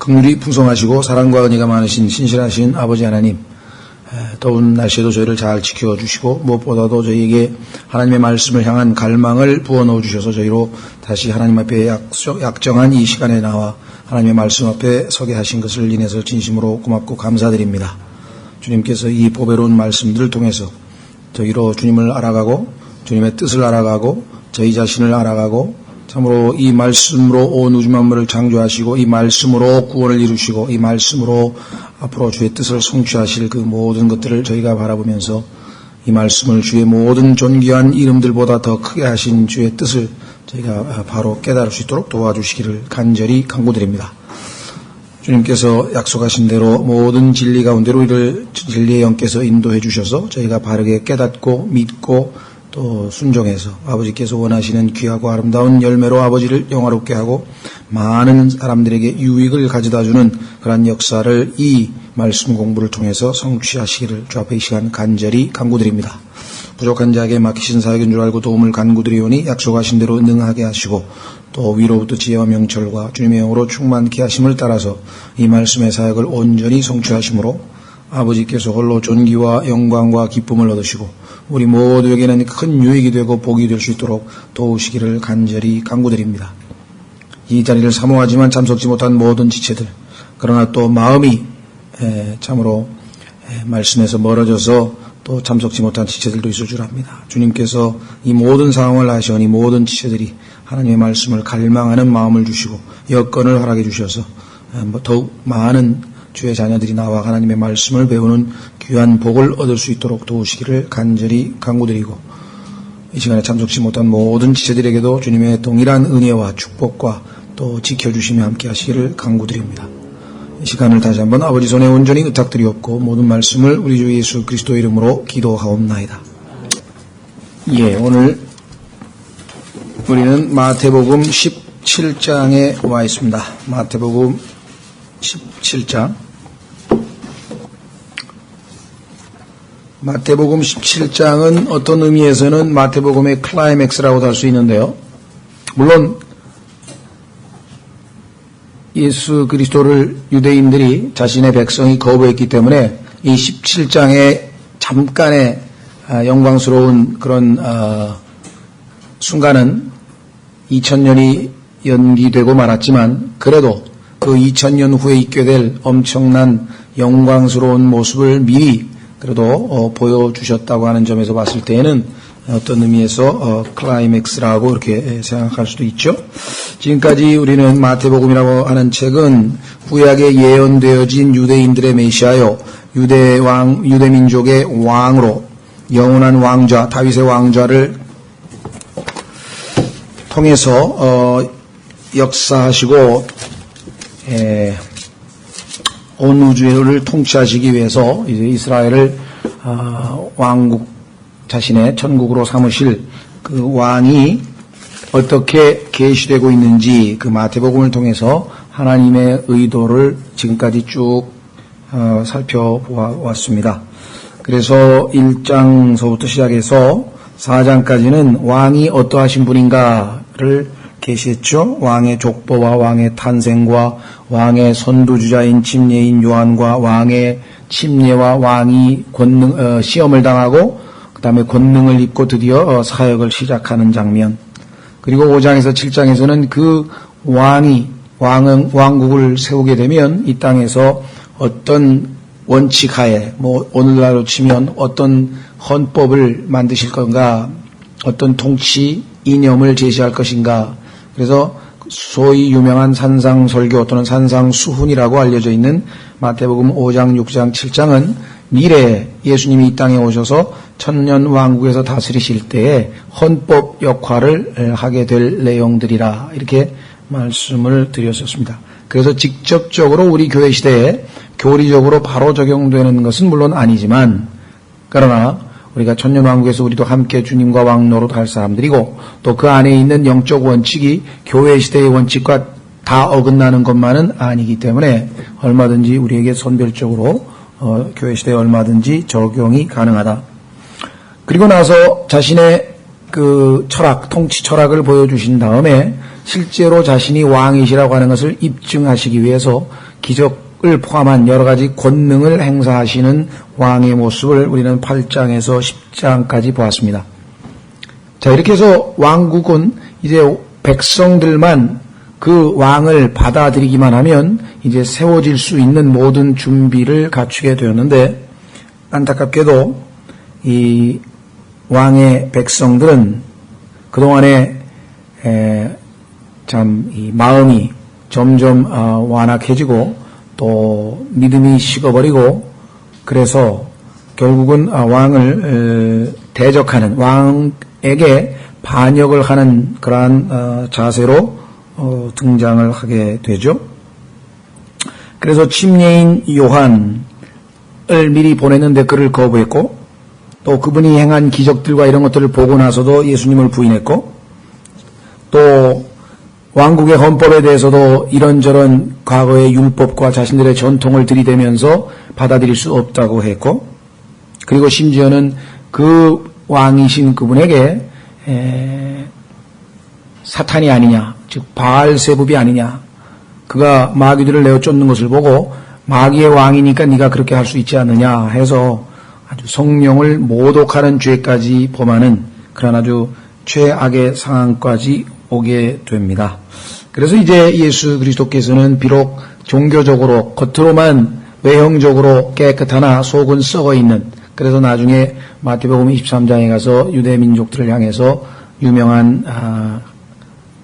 긍휼이 풍성하시고 사랑과 은혜가 많으신 신실하신 아버지 하나님, 더운 날씨에도 저희를 잘 지켜주시고 무엇보다도 저희에게 하나님의 말씀을 향한 갈망을 부어넣어 주셔서 저희로 다시 하나님 앞에 약정한 이 시간에 나와 하나님의 말씀 앞에 서게 하신 것을 인해서 진심으로 고맙고 감사드립니다. 주님께서 이 보배로운 말씀들을 통해서 저희로 주님을 알아가고 주님의 뜻을 알아가고 저희 자신을 알아가고 참으로 이 말씀으로 온 우주 만물을 창조하시고 이 말씀으로 구원을 이루시고 이 말씀으로 앞으로 주의 뜻을 성취하실 그 모든 것들을 저희가 바라보면서 이 말씀을 주의 모든 존귀한 이름들보다 더 크게 하신 주의 뜻을 저희가 바로 깨달을 수 있도록 도와주시기를 간절히 간구드립니다. 주님께서 약속하신 대로 모든 진리 가운데로 우리를 진리의 영께서 인도해 주셔서 저희가 바르게 깨닫고 믿고 또 순종해서 아버지께서 원하시는 귀하고 아름다운 열매로 아버지를 영화롭게 하고 많은 사람들에게 유익을 가져다주는 그런 역사를 이 말씀 공부를 통해서 성취하시기를 주 앞에 이 시간 간절히 간구드립니다. 부족한 자에게 맡기신 사역인 줄 알고 도움을 간구드리오니 약속하신 대로 능하게 하시고 또 위로부터 지혜와 명철과 주님의 영으로 충만케 하심을 따라서 이 말씀의 사역을 온전히 성취하심으로 아버지께서 홀로 존귀와 영광과 기쁨을 얻으시고 우리 모두에게는 큰 유익이 되고 복이 될 수 있도록 도우시기를 간절히 간구드립니다. 이 자리를 사모하지만 참석지 못한 모든 지체들, 그러나 또 마음이 참으로 말씀에서 멀어져서 또 참석지 못한 지체들도 있을 줄 압니다. 주님께서 이 모든 상황을 아시오니 모든 지체들이 하나님의 말씀을 갈망하는 마음을 주시고 여건을 허락해 주셔서 더욱 많은 주의 자녀들이 나와 하나님의 말씀을 배우는 귀한 복을 얻을 수 있도록 도우시기를 간절히 간구드리고 이 시간에 참석지 못한 모든 지체들에게도 주님의 동일한 은혜와 축복과 또 지켜주시며 함께 하시기를 간구드립니다. 이 시간을 다시 한번 아버지 손에 온전히 의탁드리옵고 모든 말씀을 우리 주 예수 그리스도 이름으로 기도하옵나이다. 오늘 우리는 마태복음 17장에 와 있습니다. 마태복음 17장. 마태복음 17장은 어떤 의미에서는 마태복음의 클라이맥스라고도 할 수 있는데요. 물론 예수 그리스도를 유대인들이 자신의 백성이 거부했기 때문에 이 17장에 잠깐의 영광스러운 그런 순간은 2000년이 연기되고 말았지만 그래도 그 2000년 후에 있게 될 엄청난 영광스러운 모습을 미리 그래도 보여주셨다고 하는 점에서 봤을 때에는 어떤 의미에서 클라이맥스라고 이렇게 생각할 수도 있죠. 지금까지 우리는 마태복음이라고 하는 책은 구약에 예언되어진 유대인들의 메시아요, 유대민족의 왕으로 영원한 왕좌, 다윗의 왕좌를 통해서 역사하시고 온 우주를 통치하시기 위해서 이제 이스라엘을 왕국 자신의 천국으로 삼으실 그 왕이 어떻게 계시되고 있는지 그 마태복음을 통해서 하나님의 의도를 지금까지 쭉 살펴보았습니다. 그래서 1장서부터 시작해서 4장까지는 왕이 어떠하신 분인가를 계시했죠. 왕의 족보와 왕의 탄생과 왕의 선두주자인 침례인 요한과 왕의 침례와 왕이 시험을 당하고 그 다음에 권능을 입고 드디어 사역을 시작하는 장면. 그리고 5장에서 7장에서는 그 왕국을 세우게 되면 이 땅에서 어떤 원칙하에 오늘날로 치면 어떤 헌법을 만드실 건가, 어떤 통치 이념을 제시할 것인가. 그래서 소위 유명한 산상설교 또는 산상수훈이라고 알려져 있는 마태복음 5장, 6장, 7장은 미래에 예수님이 이 땅에 오셔서 천년 왕국에서 다스리실 때에 헌법 역할을 하게 될 내용들이라 이렇게 말씀을 드렸었습니다. 그래서 직접적으로 우리 교회 시대에 교리적으로 바로 적용되는 것은 물론 아니지만 그러나 우리가 천년왕국에서 우리도 함께 주님과 왕 노릇할 사람들이고 또 그 안에 있는 영적 원칙이 교회 시대의 원칙과 다 어긋나는 것만은 아니기 때문에 얼마든지 우리에게 선별적으로 교회 시대에 얼마든지 적용이 가능하다. 그리고 나서 자신의 그 철학, 통치 철학을 보여주신 다음에 실제로 자신이 왕이시라고 하는 것을 입증하시기 위해서 기적을 포함한 여러 가지 권능을 행사하시는 왕의 모습을 우리는 8장에서 10장까지 보았습니다. 자, 이렇게 해서 왕국은 이제 백성들만 그 왕을 받아들이기만 하면 이제 세워질 수 있는 모든 준비를 갖추게 되었는데, 안타깝게도 이 왕의 백성들은 그동안에 참 이 마음이 점점 완악해지고 또 믿음이 식어버리고, 그래서 결국은 왕을 대적하는, 왕에게 반역을 하는 그러한 자세로 등장을 하게 되죠. 그래서 침례인 요한을 미리 보냈는데 그를 거부했고, 또 그분이 행한 기적들과 이런 것들을 보고 나서도 예수님을 부인했고, 또 왕국의 헌법에 대해서도 이런저런 과거의 율법과 자신들의 전통을 들이대면서 받아들일 수 없다고 했고, 그리고 심지어는 그 왕이신 그분에게 사탄이 아니냐, 즉 바알세붑이 아니냐, 그가 마귀들을 내어 쫓는 것을 보고 마귀의 왕이니까 네가 그렇게 할 수 있지 않느냐 해서 아주 성령을 모독하는 죄까지 범하는 그런 아주 최악의 상황까지 오게 됩니다. 그래서 이제 예수 그리스도께서는 비록 종교적으로 겉으로만 외형적으로 깨끗하나 속은 썩어 있는, 그래서 나중에 마태복음 23장에 가서 유대 민족들을 향해서 유명한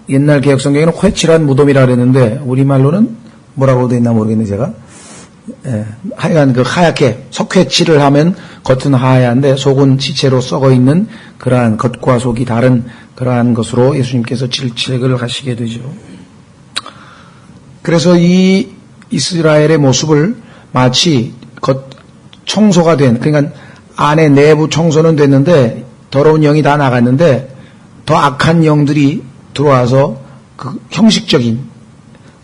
옛날 개혁성경에는 회칠한 무덤이라 그랬는데 우리말로는 뭐라고 되어 있나 모르겠는데 제가 하여간 그 하얗게 석회칠을 하면 겉은 하얀데 속은 시체로 썩어 있는 그러한 겉과 속이 다른 그러한 것으로 예수님께서 질책을 하시게 되죠. 그래서 이 이스라엘의 모습을 마치 청소가 된, 그러니까 안에 내부 청소는 됐는데 더러운 영이 다 나갔는데 더 악한 영들이 들어와서 그 형식적인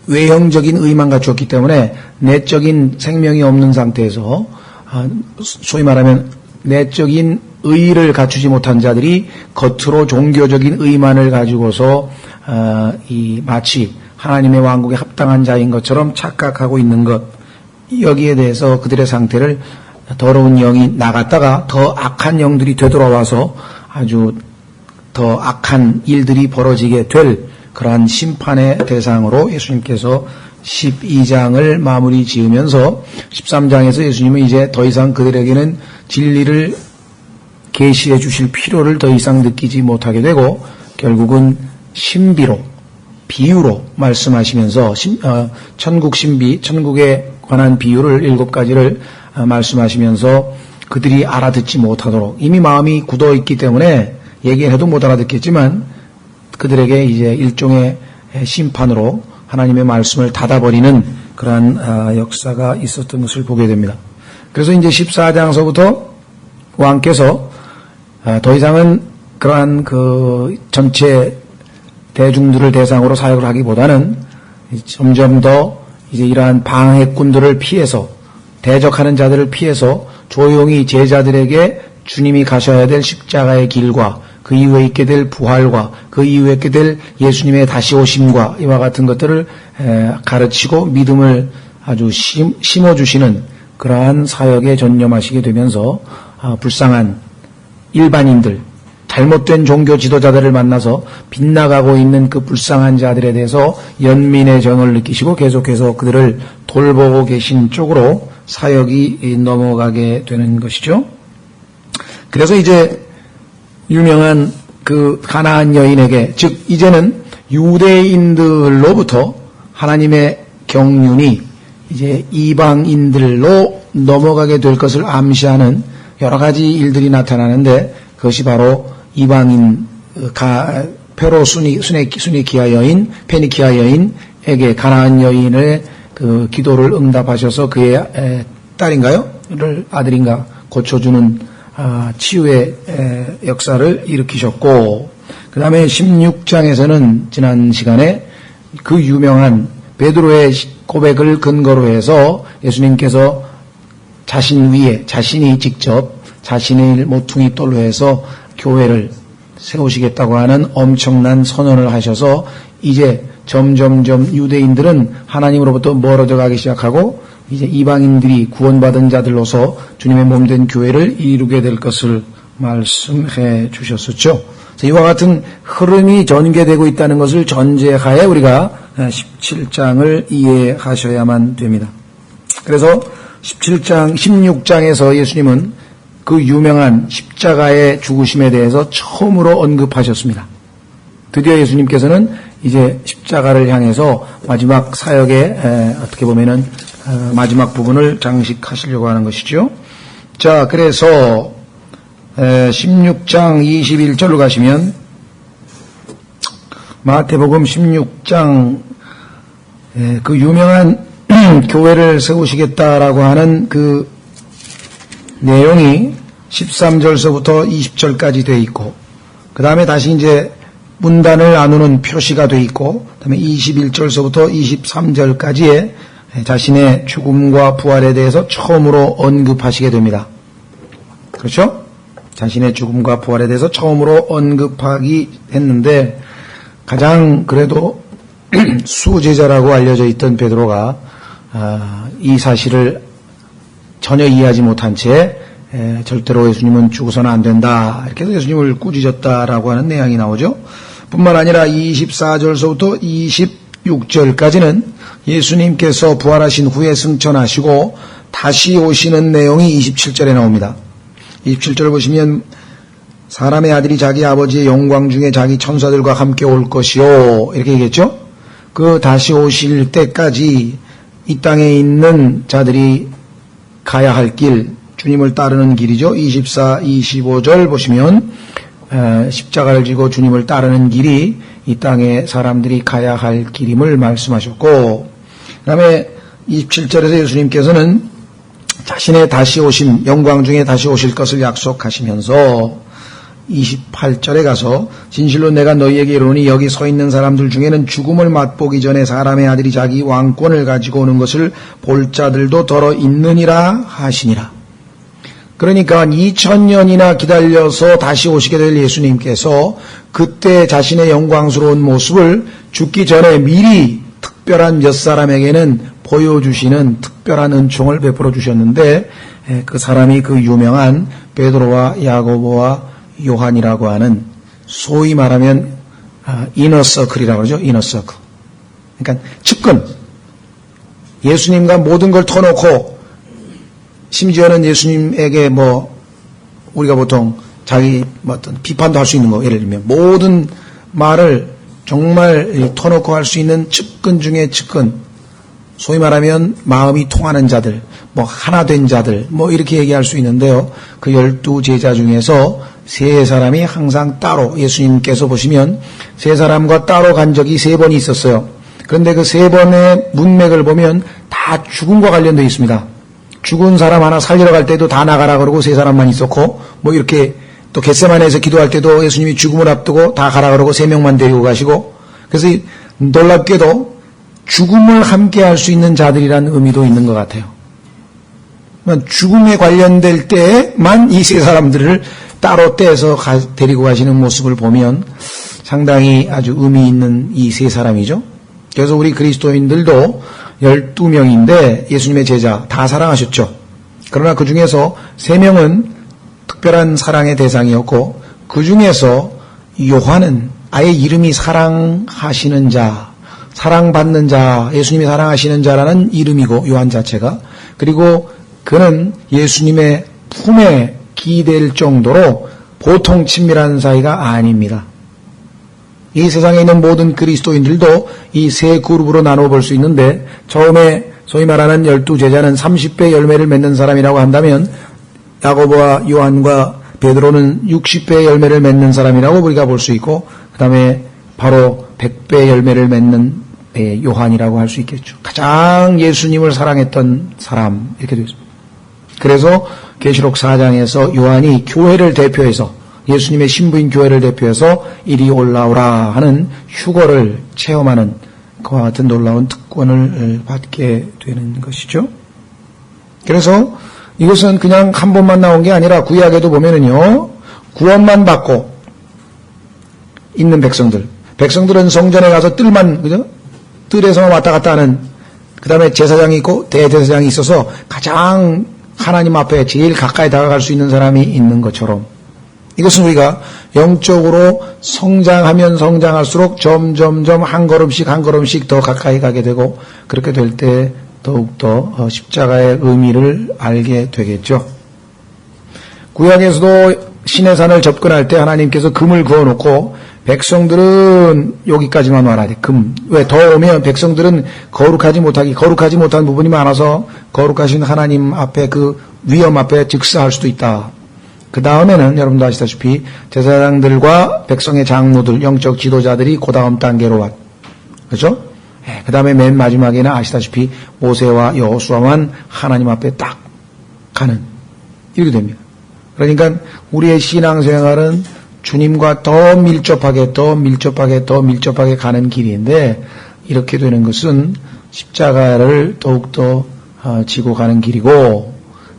외형적인 의만 갖추었기 때문에 내적인 생명이 없는 상태에서 소위 말하면 내적인 의를 갖추지 못한 자들이 겉으로 종교적인 의만을 가지고서 이 마치 하나님의 왕국에 합당한 자인 것처럼 착각하고 있는 것, 여기에 대해서 그들의 상태를 더러운 영이 나갔다가 더 악한 영들이 되돌아와서 아주 더 악한 일들이 벌어지게 될 그러한 심판의 대상으로 예수님께서 12장을 마무리 지으면서 13장에서 예수님은 이제 더 이상 그들에게는 진리를 계시해 주실 필요를 더 이상 느끼지 못하게 되고 결국은 신비로, 비유로 말씀하시면서 천국 신비, 천국에 관한 비유를 7가지를 말씀하시면서 그들이 알아듣지 못하도록, 이미 마음이 굳어있기 때문에 얘기해도 못 알아듣겠지만 그들에게 이제 일종의 심판으로 하나님의 말씀을 닫아버리는 그러한 역사가 있었던 것을 보게 됩니다. 그래서 이제 14장서부터 왕께서 더 이상은 그러한 그 전체 대중들을 대상으로 사역을 하기보다는 점점 더 이제 이러한 방해꾼들을 피해서, 대적하는 자들을 피해서 조용히 제자들에게 주님이 가셔야 될 십자가의 길과 그 이후에 있게 될 부활과 그 이후에 있게 될 예수님의 다시 오심과 이와 같은 것들을 가르치고 믿음을 아주 심어주시는 그러한 사역에 전념하시게 되면서 불쌍한 일반인들, 잘못된 종교 지도자들을 만나서 빗나가고 있는 그 불쌍한 자들에 대해서 연민의 정을 느끼시고 계속해서 그들을 돌보고 계신 쪽으로 사역이 넘어가게 되는 것이죠. 그래서 이제 유명한 그 가나안 여인에게, 즉 이제는 유대인들로부터 하나님의 경륜이 이제 이방인들로 넘어가게 될 것을 암시하는 여러 가지 일들이 나타나는데, 그것이 바로 이방인 페로 수니키아 여인, 페니키아 여인에게 가나안 여인의 그 기도를 응답하셔서 그의 딸인가요?를 아들인가 고쳐주는 치유의 역사를 일으키셨고, 그 다음에 16장에서는 지난 시간에 그 유명한 베드로의 고백을 근거로 해서 예수님께서 자신 위에 자신이 직접 자신의 모퉁이 돌로 해서 교회를 세우시겠다고 하는 엄청난 선언을 하셔서 이제 점점점 유대인들은 하나님으로부터 멀어져 가기 시작하고 이제 이방인들이 구원받은 자들로서 주님의 몸된 교회를 이루게 될 것을 말씀해 주셨었죠. 이와 같은 흐름이 전개되고 있다는 것을 전제하에 우리가 17장을 이해하셔야만 됩니다. 그래서 16장에서 예수님은 그 유명한 십자가의 죽으심에 대해서 처음으로 언급하셨습니다. 드디어 예수님께서는 이제 십자가를 향해서 마지막 사역의 어떻게 보면은 마지막 부분을 장식하시려고 하는 것이죠. 자, 그래서 16장 21절로 가시면 마태복음 16장 그 유명한 교회를 세우시겠다라고 하는 그 내용이 13절서부터 20절까지 돼 있고 그 다음에 다시 이제 문단을 나누는 표시가 돼 있고 그 다음에 21절서부터 23절까지의 자신의 죽음과 부활에 대해서 처음으로 언급하시게 됩니다. 그렇죠? 자신의 죽음과 부활에 대해서 처음으로 언급하기 했는데 가장 그래도 수제자라고 알려져 있던 베드로가 이 사실을 전혀 이해하지 못한 채 절대로 예수님은 죽어서는 안 된다 이렇게 해서 예수님을 꾸짖었다라고 하는 내용이 나오죠. 뿐만 아니라 24절서부터 26절까지는 예수님께서 부활하신 후에 승천하시고 다시 오시는 내용이 27절에 나옵니다. 27절 보시면 사람의 아들이 자기 아버지의 영광 중에 자기 천사들과 함께 올 것이요 이렇게 얘기했죠. 그 다시 오실 때까지 이 땅에 있는 자들이 가야 할 길, 주님을 따르는 길이죠. 24, 25절 보시면 십자가를 지고 주님을 따르는 길이 이 땅에 사람들이 가야 할 길임을 말씀하셨고 그 다음에 27절에서 예수님께서는 자신의 다시 오심, 영광 중에 다시 오실 것을 약속하시면서 28절에 가서 진실로 내가 너희에게 이르노니 여기 서 있는 사람들 중에는 죽음을 맛보기 전에 사람의 아들이 자기 왕권을 가지고 오는 것을 볼 자들도 더러 있느니라 하시니라. 그러니까 2000년이나 기다려서 다시 오시게 될 예수님께서 그때 자신의 영광스러운 모습을 죽기 전에 미리 특별한 몇 사람에게는 보여주시는 특별한 은총을 베풀어 주셨는데 그 사람이 그 유명한 베드로와 야고보와 요한이라고 하는 소위 말하면 이너서클이라고 그러죠. 이너서클. 그러니까 측근. 예수님과 모든 걸 터놓고 심지어는 예수님에게 우리가 보통 자기 어떤 비판도 할 수 있는 거 예를 들면 모든 말을 정말 터놓고 할 수 있는 측근 중에 측근. 소위 말하면 마음이 통하는 자들, 하나 된 자들, 이렇게 얘기할 수 있는데요. 그 12제자 중에서 세 사람이 항상 따로, 예수님께서 보시면 세 사람과 따로 간 적이 3번이 있었어요. 그런데 그 3번의 문맥을 보면 다 죽음과 관련되어 있습니다. 죽은 사람 하나 살리러 갈 때도 다 나가라 그러고 3사람만 있었고, 이렇게 또 겟세마네에서 기도할 때도 예수님이 죽음을 앞두고 다 가라 그러고 3명만 데리고 가시고, 그래서 놀랍게도 죽음을 함께 할 수 있는 자들이라는 의미도 있는 것 같아요. 죽음에 관련될 때만 이 3사람들을 따로 떼서 데리고 가시는 모습을 보면 상당히 아주 의미 있는 이 3사람이죠. 그래서 우리 그리스도인들도 12명인데 예수님의 제자 다 사랑하셨죠. 그러나 그 중에서 3명은 특별한 사랑의 대상이었고 그 중에서 요한은 아예 이름이 사랑하시는 자, 사랑받는 자, 예수님이 사랑하시는 자라는 이름이고 요한 자체가 그리고 그는 예수님의 품에 기댈 정도로 보통 친밀한 사이가 아닙니다. 이 세상에 있는 모든 그리스도인들도 이 3그룹으로 나눠 볼 수 있는데 처음에 소위 말하는 12제자는 30배 열매를 맺는 사람이라고 한다면 야고보와 요한과 베드로는 60배의 열매를 맺는 사람이라고 우리가 볼 수 있고 그 다음에 바로 100배의 열매를 맺는 요한이라고 할 수 있겠죠. 가장 예수님을 사랑했던 사람 이렇게 되어 있습니다. 그래서 계시록 4장에서 요한이 교회를 대표해서 예수님의 신부인 교회를 대표해서 이리 올라오라 하는 휴거를 체험하는 그와 같은 놀라운 특권을 받게 되는 것이죠. 그래서 이것은 그냥 한 번만 나온 게 아니라 구약에도 보면은요 구원만 받고 있는 백성들은 성전에 가서 뜰만 그죠? 뜰에서 왔다 갔다 하는, 그 다음에 제사장이 있고 대제사장이 있어서 가장 하나님 앞에 제일 가까이 다가갈 수 있는 사람이 있는 것처럼, 이것은 우리가 영적으로 성장하면 성장할수록 점점점 한 걸음씩 더 가까이 가게 되고, 그렇게 될 때 더욱더 십자가의 의미를 알게 되겠죠. 구약에서도 신의 산을 접근할 때 하나님께서 금을 그어놓고 백성들은 여기까지만 와라. 금. 왜? 더 오면 백성들은 거룩하지 못한 부분이 많아서 거룩하신 하나님 앞에 그 위험 앞에 즉사할 수도 있다. 그 다음에는 여러분도 아시다시피 제사장들과 백성의 장로들, 영적 지도자들이 그 다음 단계로 왔. 그렇죠? 그 다음에 맨 마지막에는 아시다시피 모세와 여호수아만 하나님 앞에 딱 가는, 이렇게 됩니다. 그러니까 우리의 신앙생활은 주님과 더 밀접하게 가는 길인데, 이렇게 되는 것은 십자가를 더욱더 지고 가는 길이고,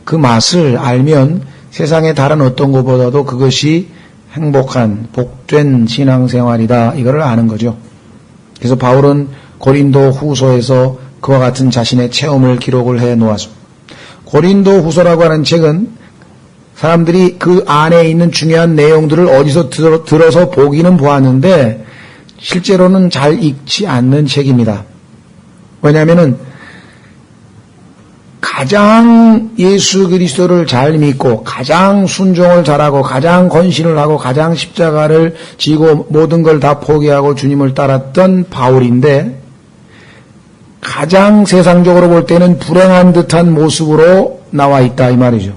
그 맛을 알면 세상의 다른 어떤 것보다도 그것이 행복한 복된 신앙생활이다, 이거를 아는 거죠. 그래서 바울은 고린도 후서에서 그와 같은 자신의 체험을 기록을 해 놓았습니다. 고린도 후서라고 하는 책은 사람들이 그 안에 있는 중요한 내용들을 어디서 들어서 보기는 보았는데 실제로는 잘 읽지 않는 책입니다. 왜냐하면은 가장 예수 그리스도를 잘 믿고 가장 순종을 잘하고 가장 건신을 하고 가장 십자가를 지고 모든 걸 다 포기하고 주님을 따랐던 바울인데, 가장 세상적으로 볼 때는 불행한 듯한 모습으로 나와 있다, 이 말이죠.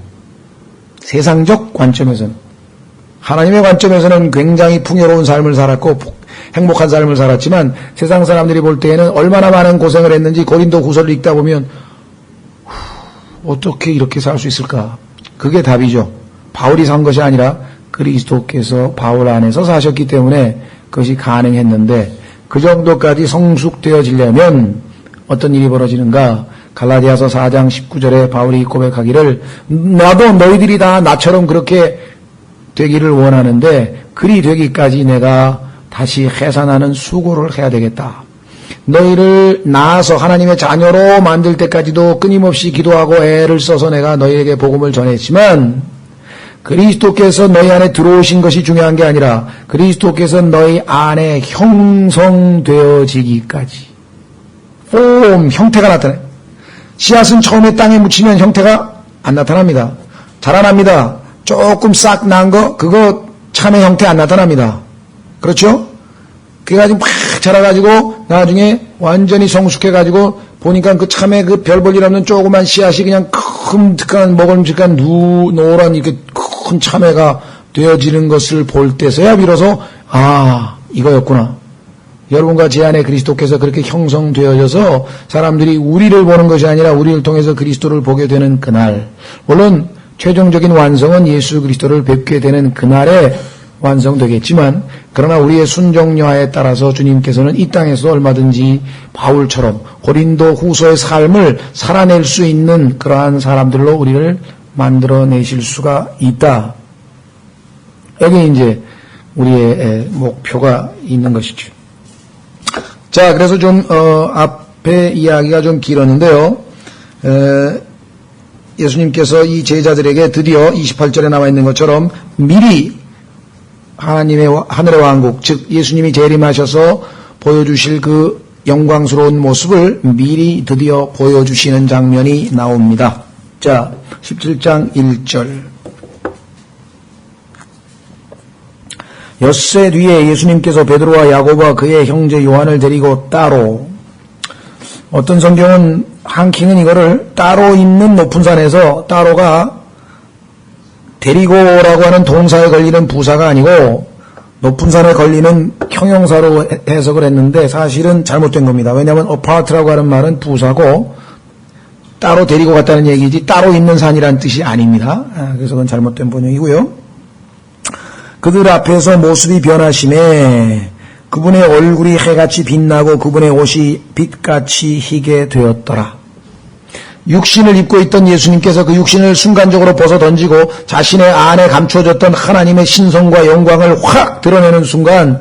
세상적 관점에서는. 하나님의 관점에서는 굉장히 풍요로운 삶을 살았고 행복한 삶을 살았지만, 세상 사람들이 볼 때에는 얼마나 많은 고생을 했는지 고린도 후서를 읽다 보면 어떻게 이렇게 살 수 있을까? 그게 답이죠. 바울이 산 것이 아니라 그리스도께서 바울 안에서 사셨기 때문에 그것이 가능했는데, 그 정도까지 성숙되어지려면 어떤 일이 벌어지는가? 갈라디아서 4장 19절에 바울이 고백하기를, 나도 너희들이 다 나처럼 그렇게 되기를 원하는데 그리 되기까지 내가 다시 해산하는 수고를 해야 되겠다. 너희를 낳아서 하나님의 자녀로 만들 때까지도 끊임없이 기도하고 애를 써서 내가 너희에게 복음을 전했지만, 그리스도께서 너희 안에 들어오신 것이 중요한 게 아니라 그리스도께서 너희 안에 형성되어지기까지. 형태가 나타나요. 씨앗은 처음에 땅에 묻히면 형태가 안 나타납니다. 자라납니다. 조금 싹 난 거, 그거 참의 형태 안 나타납니다. 그렇죠? 그래가지고 막 자라가지고 나중에 완전히 성숙해가지고 보니까 그 참의 그 별 볼 일 없는 조그만 씨앗이 그냥 큼득한 먹음직한 노란 이렇게 큰 참외가 되어지는 것을 볼 때서야 비로소 이거였구나. 여러분과 제 안에 그리스도께서 그렇게 형성되어져서 사람들이 우리를 보는 것이 아니라 우리를 통해서 그리스도를 보게 되는 그날, 물론 최종적인 완성은 예수 그리스도를 뵙게 되는 그날에 완성되겠지만, 그러나 우리의 순종여하에 따라서 주님께서는 이 땅에서 얼마든지 바울처럼 고린도 후서의 삶을 살아낼 수 있는 그러한 사람들로 우리를 만들어내실 수가 있다. 여기 이제 우리의 목표가 있는 것이죠. 자, 그래서 좀 앞에 이야기가 좀 길었는데요. 예수님께서 이 제자들에게 드디어 28절에 나와 있는 것처럼 미리 하나님의 하늘의 왕국, 즉 예수님이 재림하셔서 보여주실 그 영광스러운 모습을 미리 드디어 보여주시는 장면이 나옵니다. 자, 17장 1절. 엿새 뒤에 예수님께서 베드로와 야고보와 그의 형제 요한을 데리고 따로, 어떤 성경은 한킹은 이거를 따로 있는 높은 산에서, 따로가 데리고라고 하는 동사에 걸리는 부사가 아니고 높은 산에 걸리는 형용사로 해석을 했는데 사실은 잘못된 겁니다. 왜냐하면 apart라고 하는 말은 부사고 따로 데리고 갔다는 얘기지 따로 있는 산이란 뜻이 아닙니다. 그래서 그건 잘못된 번역이고요. 그들 앞에서 모습이 변하심에 그분의 얼굴이 해같이 빛나고 그분의 옷이 빛같이 희게 되었더라. 육신을 입고 있던 예수님께서 그 육신을 순간적으로 벗어 던지고 자신의 안에 감춰졌던 하나님의 신성과 영광을 확 드러내는 순간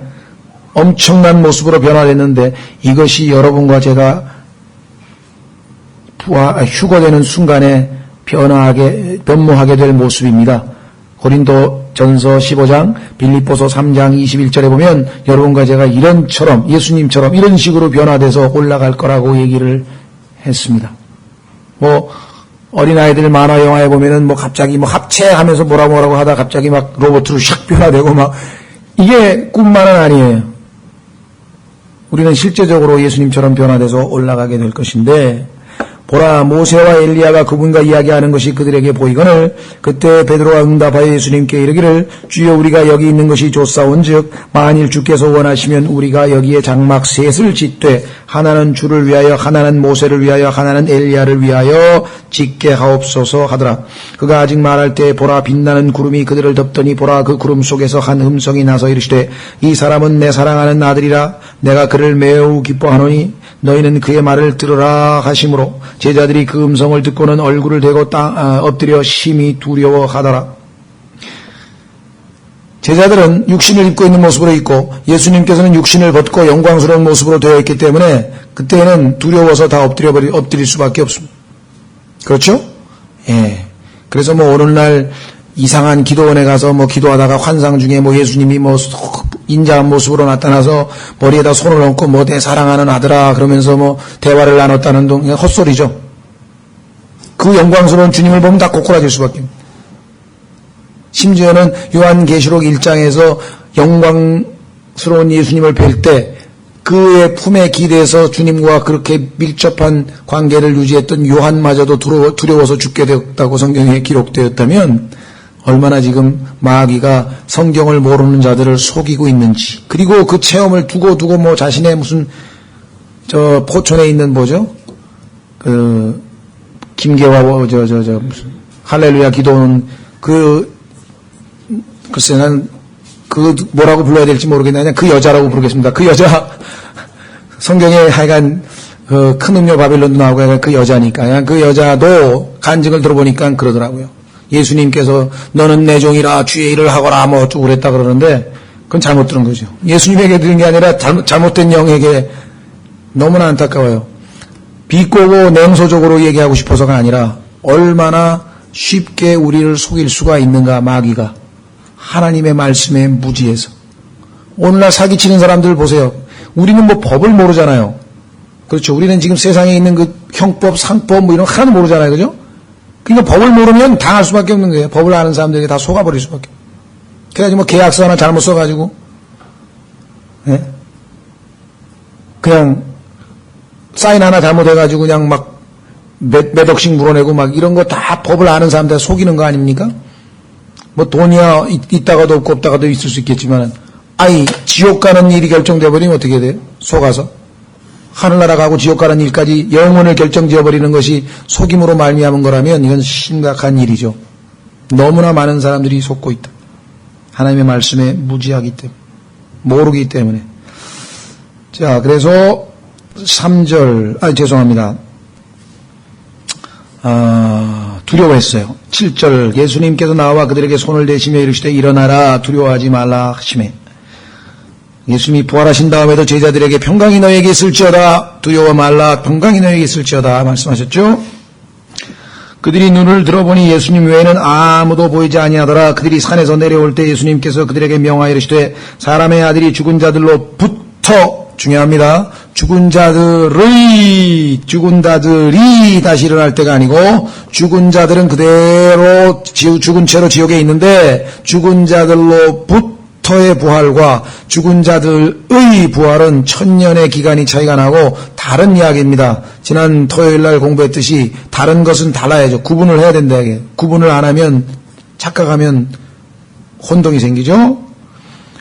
엄청난 모습으로 변화됐는데 이것이 여러분과 제가 휴거되는 순간에 변모하게 될 모습입니다. 고린도전서 15장, 빌립보서 3장 21절에 보면 여러분과 제가 이런처럼 예수님처럼 이런 식으로 변화돼서 올라갈 거라고 얘기를 했습니다. 어린아이들 만화 영화에 보면은 갑자기 합체하면서 뭐라고 하다 갑자기 로봇으로 샥 변화되고 이게 꿈만은 아니에요. 우리는 실제적으로 예수님처럼 변화돼서 올라가게 될 것인데, 보라, 모세와 엘리야가 그분과 이야기하는 것이 그들에게 보이거늘 그때 베드로가 응답하여 예수님께 이르기를 주여 우리가 여기 있는 것이 좋사온즉 만일 주께서 원하시면 우리가 여기에 장막 셋을 짓되 하나는 주를 위하여 하나는 모세를 위하여 하나는 엘리야를 위하여 짓게 하옵소서 하더라. 그가 아직 말할 때 보라 빛나는 구름이 그들을 덮더니 보라 그 구름 속에서 한 음성이 나서 이르시되 이 사람은 내 사랑하는 아들이라 내가 그를 매우 기뻐하노니 너희는 그의 말을 들으라 하심으로 제자들이 그 음성을 듣고는 얼굴을 대고 엎드려 심히 두려워하더라. 제자들은 육신을 입고 있는 모습으로 있고 예수님께서는 육신을 벗고 영광스러운 모습으로 되어 있기 때문에 그때는 두려워서 다 엎드릴 수밖에 없습니다. 그렇죠? 예. 그래서 오늘날 이상한 기도원에 가서 기도하다가 환상 중에 예수님이 인자한 모습으로 나타나서 머리에다 손을 얹고 내 사랑하는 아들아 그러면서 대화를 나눴다는 동 헛소리죠. 그 영광스러운 주님을 보면 다 꼬꾸라질 수밖에 없습니다. 심지어는 요한계시록 1장에서 영광스러운 예수님을 뵐 때 그의 품에 기대서 주님과 그렇게 밀접한 관계를 유지했던 요한마저도 두려워서 죽게 되었다고 성경에 기록되었다면 얼마나 지금 마귀가 성경을 모르는 자들을 속이고 있는지, 그리고 그 체험을 두고 자신의 무슨 포천에 있는 김계화 무슨 할렐루야 기도는 글쎄 난 뭐라고 불러야 될지 모르겠는데 그냥 그 여자라고 부르겠습니다. 그 여자 성경에 하여간 큰 음료 바빌론도 나오고 그 여자니까 그냥 그 여자도 간증을 들어보니까 그러더라고요. 예수님께서 너는 내 종이라 주의 일을 하거라 어쩌고 그랬다 그러는데 그건 잘못 들은 거죠. 예수님에게 들은 게 아니라 잘못된 영에게. 너무나 안타까워요. 비꼬고 냉소적으로 얘기하고 싶어서가 아니라 얼마나 쉽게 우리를 속일 수가 있는가 마귀가. 하나님의 말씀에 무지해서. 오늘날 사기치는 사람들 보세요. 우리는 법을 모르잖아요. 그렇죠. 우리는 지금 세상에 있는 그 형법, 상법 이런 거 하나도 모르잖아요. 그죠? 그러니까 법을 모르면 당할 수밖에 없는 거예요. 법을 아는 사람들에게 다 속아버릴 수밖에. 그래가지고 계약서 하나 잘못 써가지고, 예? 그냥 사인 하나 잘못해가지고 그냥 몇 억씩 물어내고 이런 거 다 법을 아는 사람들 속이는 거 아닙니까? 돈이야 있다가도 없고 없다가도 있을 수 있겠지만, 지옥 가는 일이 결정돼 버리면 어떻게 돼요? 속아서. 하늘나라 가고 지옥 가는 일까지 영혼을 결정지어버리는 것이 속임으로 말미암은 거라면 이건 심각한 일이죠. 너무나 많은 사람들이 속고 있다. 하나님의 말씀에 무지하기 때문에, 모르기 때문에. 자, 그래서 3절, 죄송합니다. 두려워했어요. 7절, 예수님께서 나와 그들에게 손을 대시며 이르시되 일어나라 두려워하지 말라 하시매. 예수님이 부활하신 다음에도 제자들에게 평강이 너에게 있을지어다 두려워 말라 평강이 너에게 있을지어다 말씀하셨죠. 그들이 눈을 들어보니 예수님 외에는 아무도 보이지 아니하더라. 그들이 산에서 내려올 때 예수님께서 그들에게 명하여 이르시되 사람의 아들이 죽은 자들로부터, 중요합니다, 죽은 자들이 다시 일어날 때가 아니고 죽은 자들은 그대로 죽은 채로 지옥에 있는데 죽은 자들로부터 의 부활과 죽은 자들의 부활은 천년의 기간이 차이가 나고 다른 이야기입니다. 지난 토요일날 공부했듯이 다른 것은 달라야죠. 구분을 해야 된다. 이게. 구분을 안 하면 착각하면 혼동이 생기죠.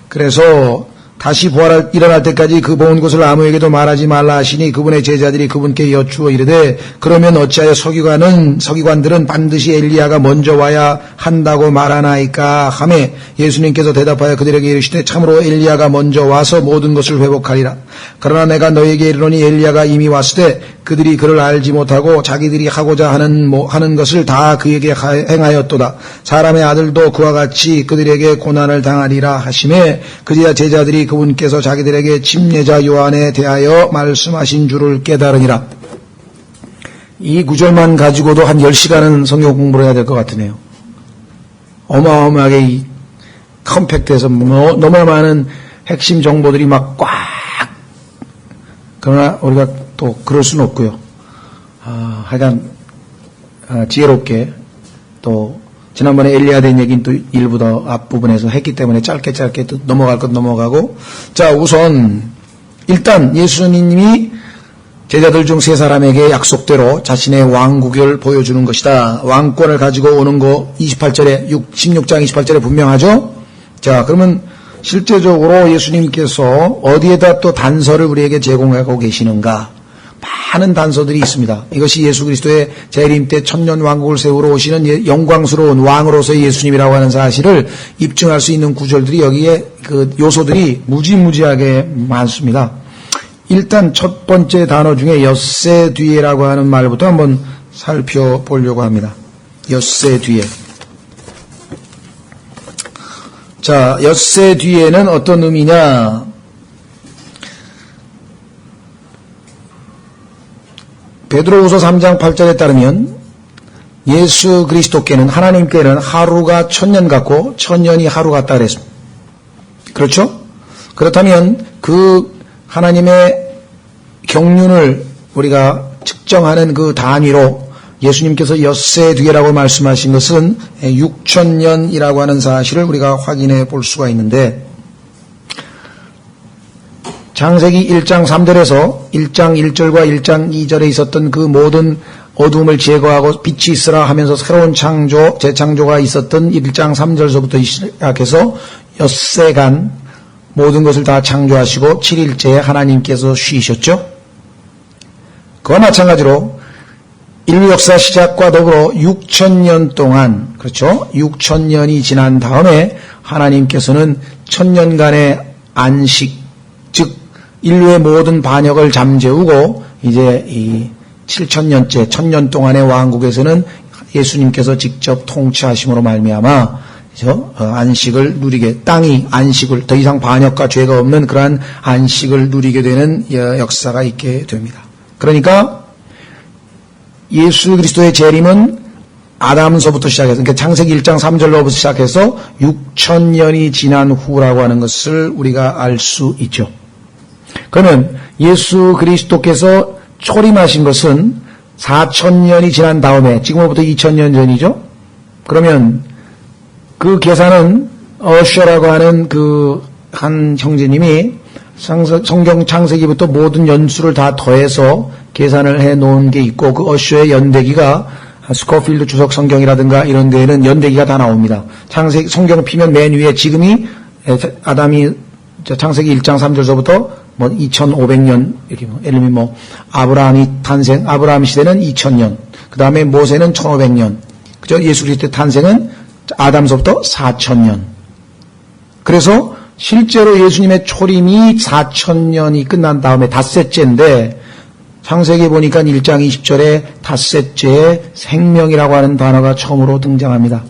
그래서 다시 일어날 때까지 그 본 것을 아무에게도 말하지 말라 하시니 그분의 제자들이 그분께 여쭈어 이르되 그러면 어찌하여 서기관들은 반드시 엘리야가 먼저 와야 한다고 말하나이까 하매 예수님께서 대답하여 그들에게 이르시되 참으로 엘리야가 먼저 와서 모든 것을 회복하리라. 그러나 내가 너희에게 이르노니 엘리야가 이미 왔으되 그들이 그를 알지 못하고 자기들이 하고자 하는 것을 다 그에게 행하였도다. 사람의 아들도 그와 같이 그들에게 고난을 당하리라 하시매 그제야 제자들이 그분께서 자기들에게 침례자 요한에 대하여 말씀하신 줄을 깨달으니라. 이 구절만 가지고도 한 10시간은 성경 공부를 해야 될 것 같으네요. 어마어마하게 컴팩트해서 너무나 많은 핵심 정보들이 막 꽉. 그러나 우리가 또 그럴 수는 없고요. 하여간 지혜롭게 또 지난번에 엘리야에 대한 얘기는 또 일부 더 앞부분에서 했기 때문에 짧게 또 넘어갈 것 넘어가고, 자, 우선 일단 예수님이 제자들 중 세 사람에게 약속대로 자신의 왕국을 보여주는 것이다. 왕권을 가지고 오는 거 28절에 16장 28절에 분명하죠. 자, 그러면 실제적으로 예수님께서 어디에다 또 단서를 우리에게 제공하고 계시는가? 많은 단서들이 있습니다. 이것이 예수 그리스도의 재림 때 천년 왕국을 세우러 오시는 영광스러운 왕으로서의 예수님이라고 하는 사실을 입증할 수 있는 구절들이 여기에 그 요소들이 무지무지하게 많습니다. 일단 첫 번째 단어 중에 엿새 뒤에라고 하는 말부터 한번 살펴보려고 합니다. 엿새 뒤에. 자, 엿새 뒤에는 어떤 의미냐? 베드로후서 3장 8절에 따르면 예수 그리스도께는, 하나님께는 하루가 1000년 같고 1000년이 하루 같다 그랬습니다. 그렇죠? 그렇다면 그 하나님의 경륜을 우리가 측정하는 그 단위로 예수님께서 엿새 뒤에라고 말씀하신 것은 6000년이라고 하는 사실을 우리가 확인해 볼 수가 있는데, 창세기 1장 3절에서 1장 1절과 1장 2절에 있었던 그 모든 어둠을 제거하고 빛이 있으라 하면서 새로운 창조, 재창조가 있었던 1장 3절서부터 시작해서 엿새간 모든 것을 다 창조하시고 7일째에 하나님께서 쉬셨죠. 그와 마찬가지로 인류 역사 시작과 더불어 6000년 동안, 그렇죠? 6000년이 지난 다음에 하나님께서는 1000년간의 안식, 즉 인류의 모든 반역을 잠재우고 이제 이 7000년째 1000년 동안의 왕국에서는 예수님께서 직접 통치하심으로 말미암아 안식을 누리게, 땅이 안식을, 더 이상 반역과 죄가 없는 그러한 안식을 누리게 되는 역사가 있게 됩니다. 그러니까 예수 그리스도의 재림은 아담서부터 시작해서, 그러니까 창세기 1장 3절로부터 시작해서 6000년이 지난 후라고 하는 것을 우리가 알 수 있죠. 그러면 예수 그리스도께서 초림하신 것은 4000년이 지난 다음에, 지금으로부터 2000년 전이죠. 그러면 그 계산은 어셔라고 하는 그 한 형제님이 성경 창세기부터 모든 연수를 다 더해서 계산을 해 놓은 게 있고, 그 어셔의 연대기가 스코필드 주석 성경이라든가 이런 데에는 연대기가 다 나옵니다. 창세기 성경 피면 맨 위에 지금이 아담이 창세기 1장 3절서부터 2500년 이렇게 예를 들면 아브라함이 탄생, 아브라함 시대는 2000년, 그 다음에 모세는 1500년, 그죠? 예수 그리스도의 탄생은 아담서부터 4000년. 그래서 실제로 예수님의 초림이 4000년이 끝난 다음에 닷새째인데, 창세기 보니까 1장 20절에 닷새째에 생명이라고 하는 단어가 처음으로 등장합니다.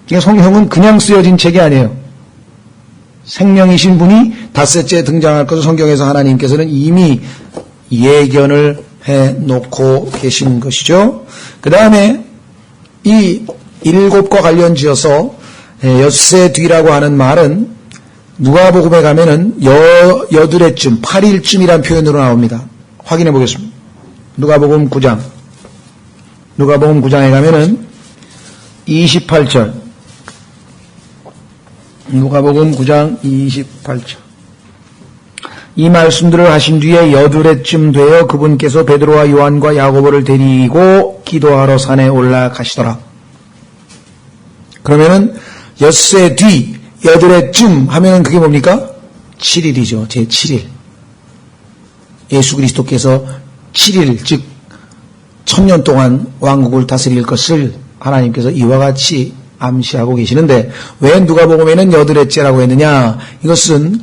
이게 성경은 그냥 쓰여진 책이 아니에요. 생명이신 분이 닷새째에 등장할 것을 성경에서 하나님께서는 이미 예견을 해놓고 계신 것이죠. 그 다음에 이 7과 관련 지어서 엿새 뒤라고 하는 말은 누가복음에 가면은 여드레쯤, 8일쯤이라는 표현으로 나옵니다. 확인해 보겠습니다. 누가복음 9장. 누가복음 9장에 가면은 28절. 누가복음 9장 28절. 이 말씀들을 하신 뒤에 여드레쯤 되어 그분께서 베드로와 요한과 야고보를 데리고 기도하러 산에 올라가시더라. 그러면은 엿새 뒤, 여드레쯤 하면은 그게 뭡니까? 7일이죠. 제 7일. 예수 그리스도께서 7일, 즉 1000년 동안 왕국을 다스릴 것을 하나님께서 이와 같이 암시하고 계시는데, 왜 누가복음에는 여드레째라고 했느냐? 이것은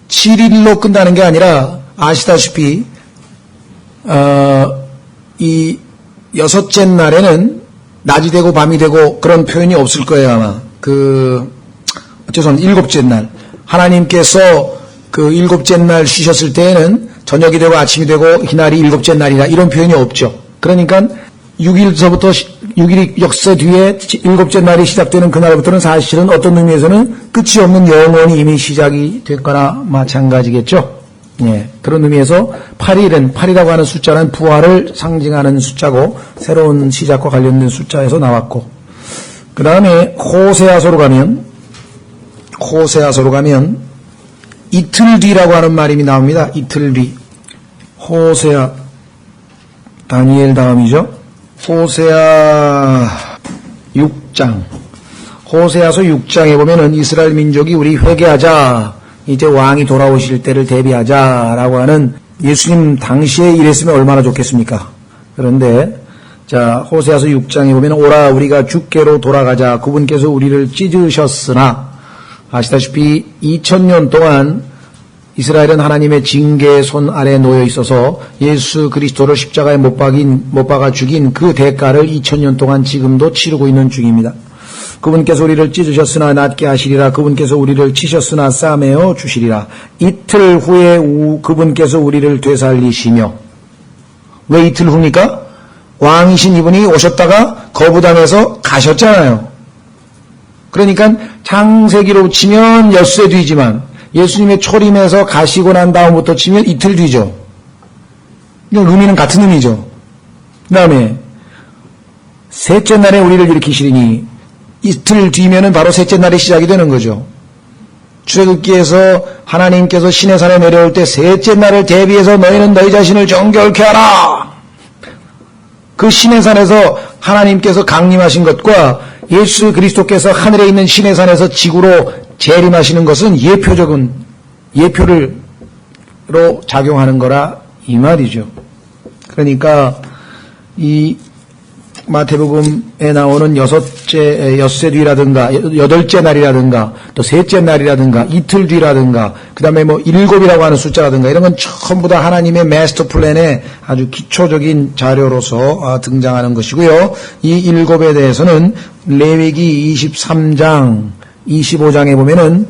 7일로 끝나는 게 아니라 아시다시피 이 여섯째 날에는 낮이 되고 밤이 되고 그런 표현이 없을 거예요, 아마. 죄송합니다. 일곱째 날. 하나님께서 그 일곱째 날 쉬셨을 때에는 저녁이 되고 아침이 되고 이날이 일곱째 날이라 이런 표현이 없죠. 그러니까 6일이 역사 뒤에 일곱째 날이 시작되는 그날부터는 사실은 어떤 의미에서는 끝이 없는 영원히 이미 시작이 됐거나 마찬가지겠죠. 예, 그런 의미에서 8일은 8이라고 하는 숫자는 부활을 상징하는 숫자고 새로운 시작과 관련된 숫자에서 나왔고, 그 다음에 호세아서로 가면 이틀 뒤라고 하는 말이 나옵니다. 이틀 뒤. 호세아, 다니엘 다음이죠. 호세아 6장. 호세아서 6장에 보면은 이스라엘 민족이 우리 회개하자, 이제 왕이 돌아오실 때를 대비하자라고 하는, 예수님 당시에 이랬으면 얼마나 좋겠습니까? 그런데 자, 호세아서 6장에 보면 오라 우리가 주께로 돌아가자, 그분께서 우리를 찢으셨으나, 아시다시피 2000년 동안 이스라엘은 하나님의 징계의 손 아래 놓여 있어서 예수 그리스도를 십자가에 못 박아 죽인 그 대가를 2000년 동안 지금도 치르고 있는 중입니다. 그분께서 우리를 찢으셨으나 낫게 하시리라. 그분께서 우리를 치셨으나 싸매어 주시리라. 이틀 후에 그분께서 우리를 되살리시며. 왜 이틀 후입니까? 왕이신 이분이 오셨다가 거부당해서 가셨잖아요. 그러니까 창세기로 치면 엿새 뒤지만 예수님의 초림에서 가시고 난 다음부터 치면 이틀 뒤죠. 의미는 같은 의미죠. 그 다음에 셋째 날에 우리를 일으키시리니, 이틀 뒤면은 바로 셋째 날이 시작이 되는 거죠. 출애굽기에서 하나님께서 시내산에 내려올 때 셋째 날을 대비해서 너희는 너희 자신을 정결케 하라. 그 시내산에서 하나님께서 강림하신 것과 예수 그리스도께서 하늘에 있는 시내산에서 지구로 재림하시는 것은 예표로 작용하는 거라 이 말이죠. 그러니까 이 마태복음에 나오는 엿새 뒤라든가 여덟째 날이라든가 또 셋째 날이라든가 이틀 뒤라든가 그 다음에 뭐 일곱이라고 하는 숫자라든가 이런 건 전부 다 하나님의 마스터 플랜의 아주 기초적인 자료로서 등장하는 것이고요. 이 일곱에 대해서는 레위기 23장 25장에 보면은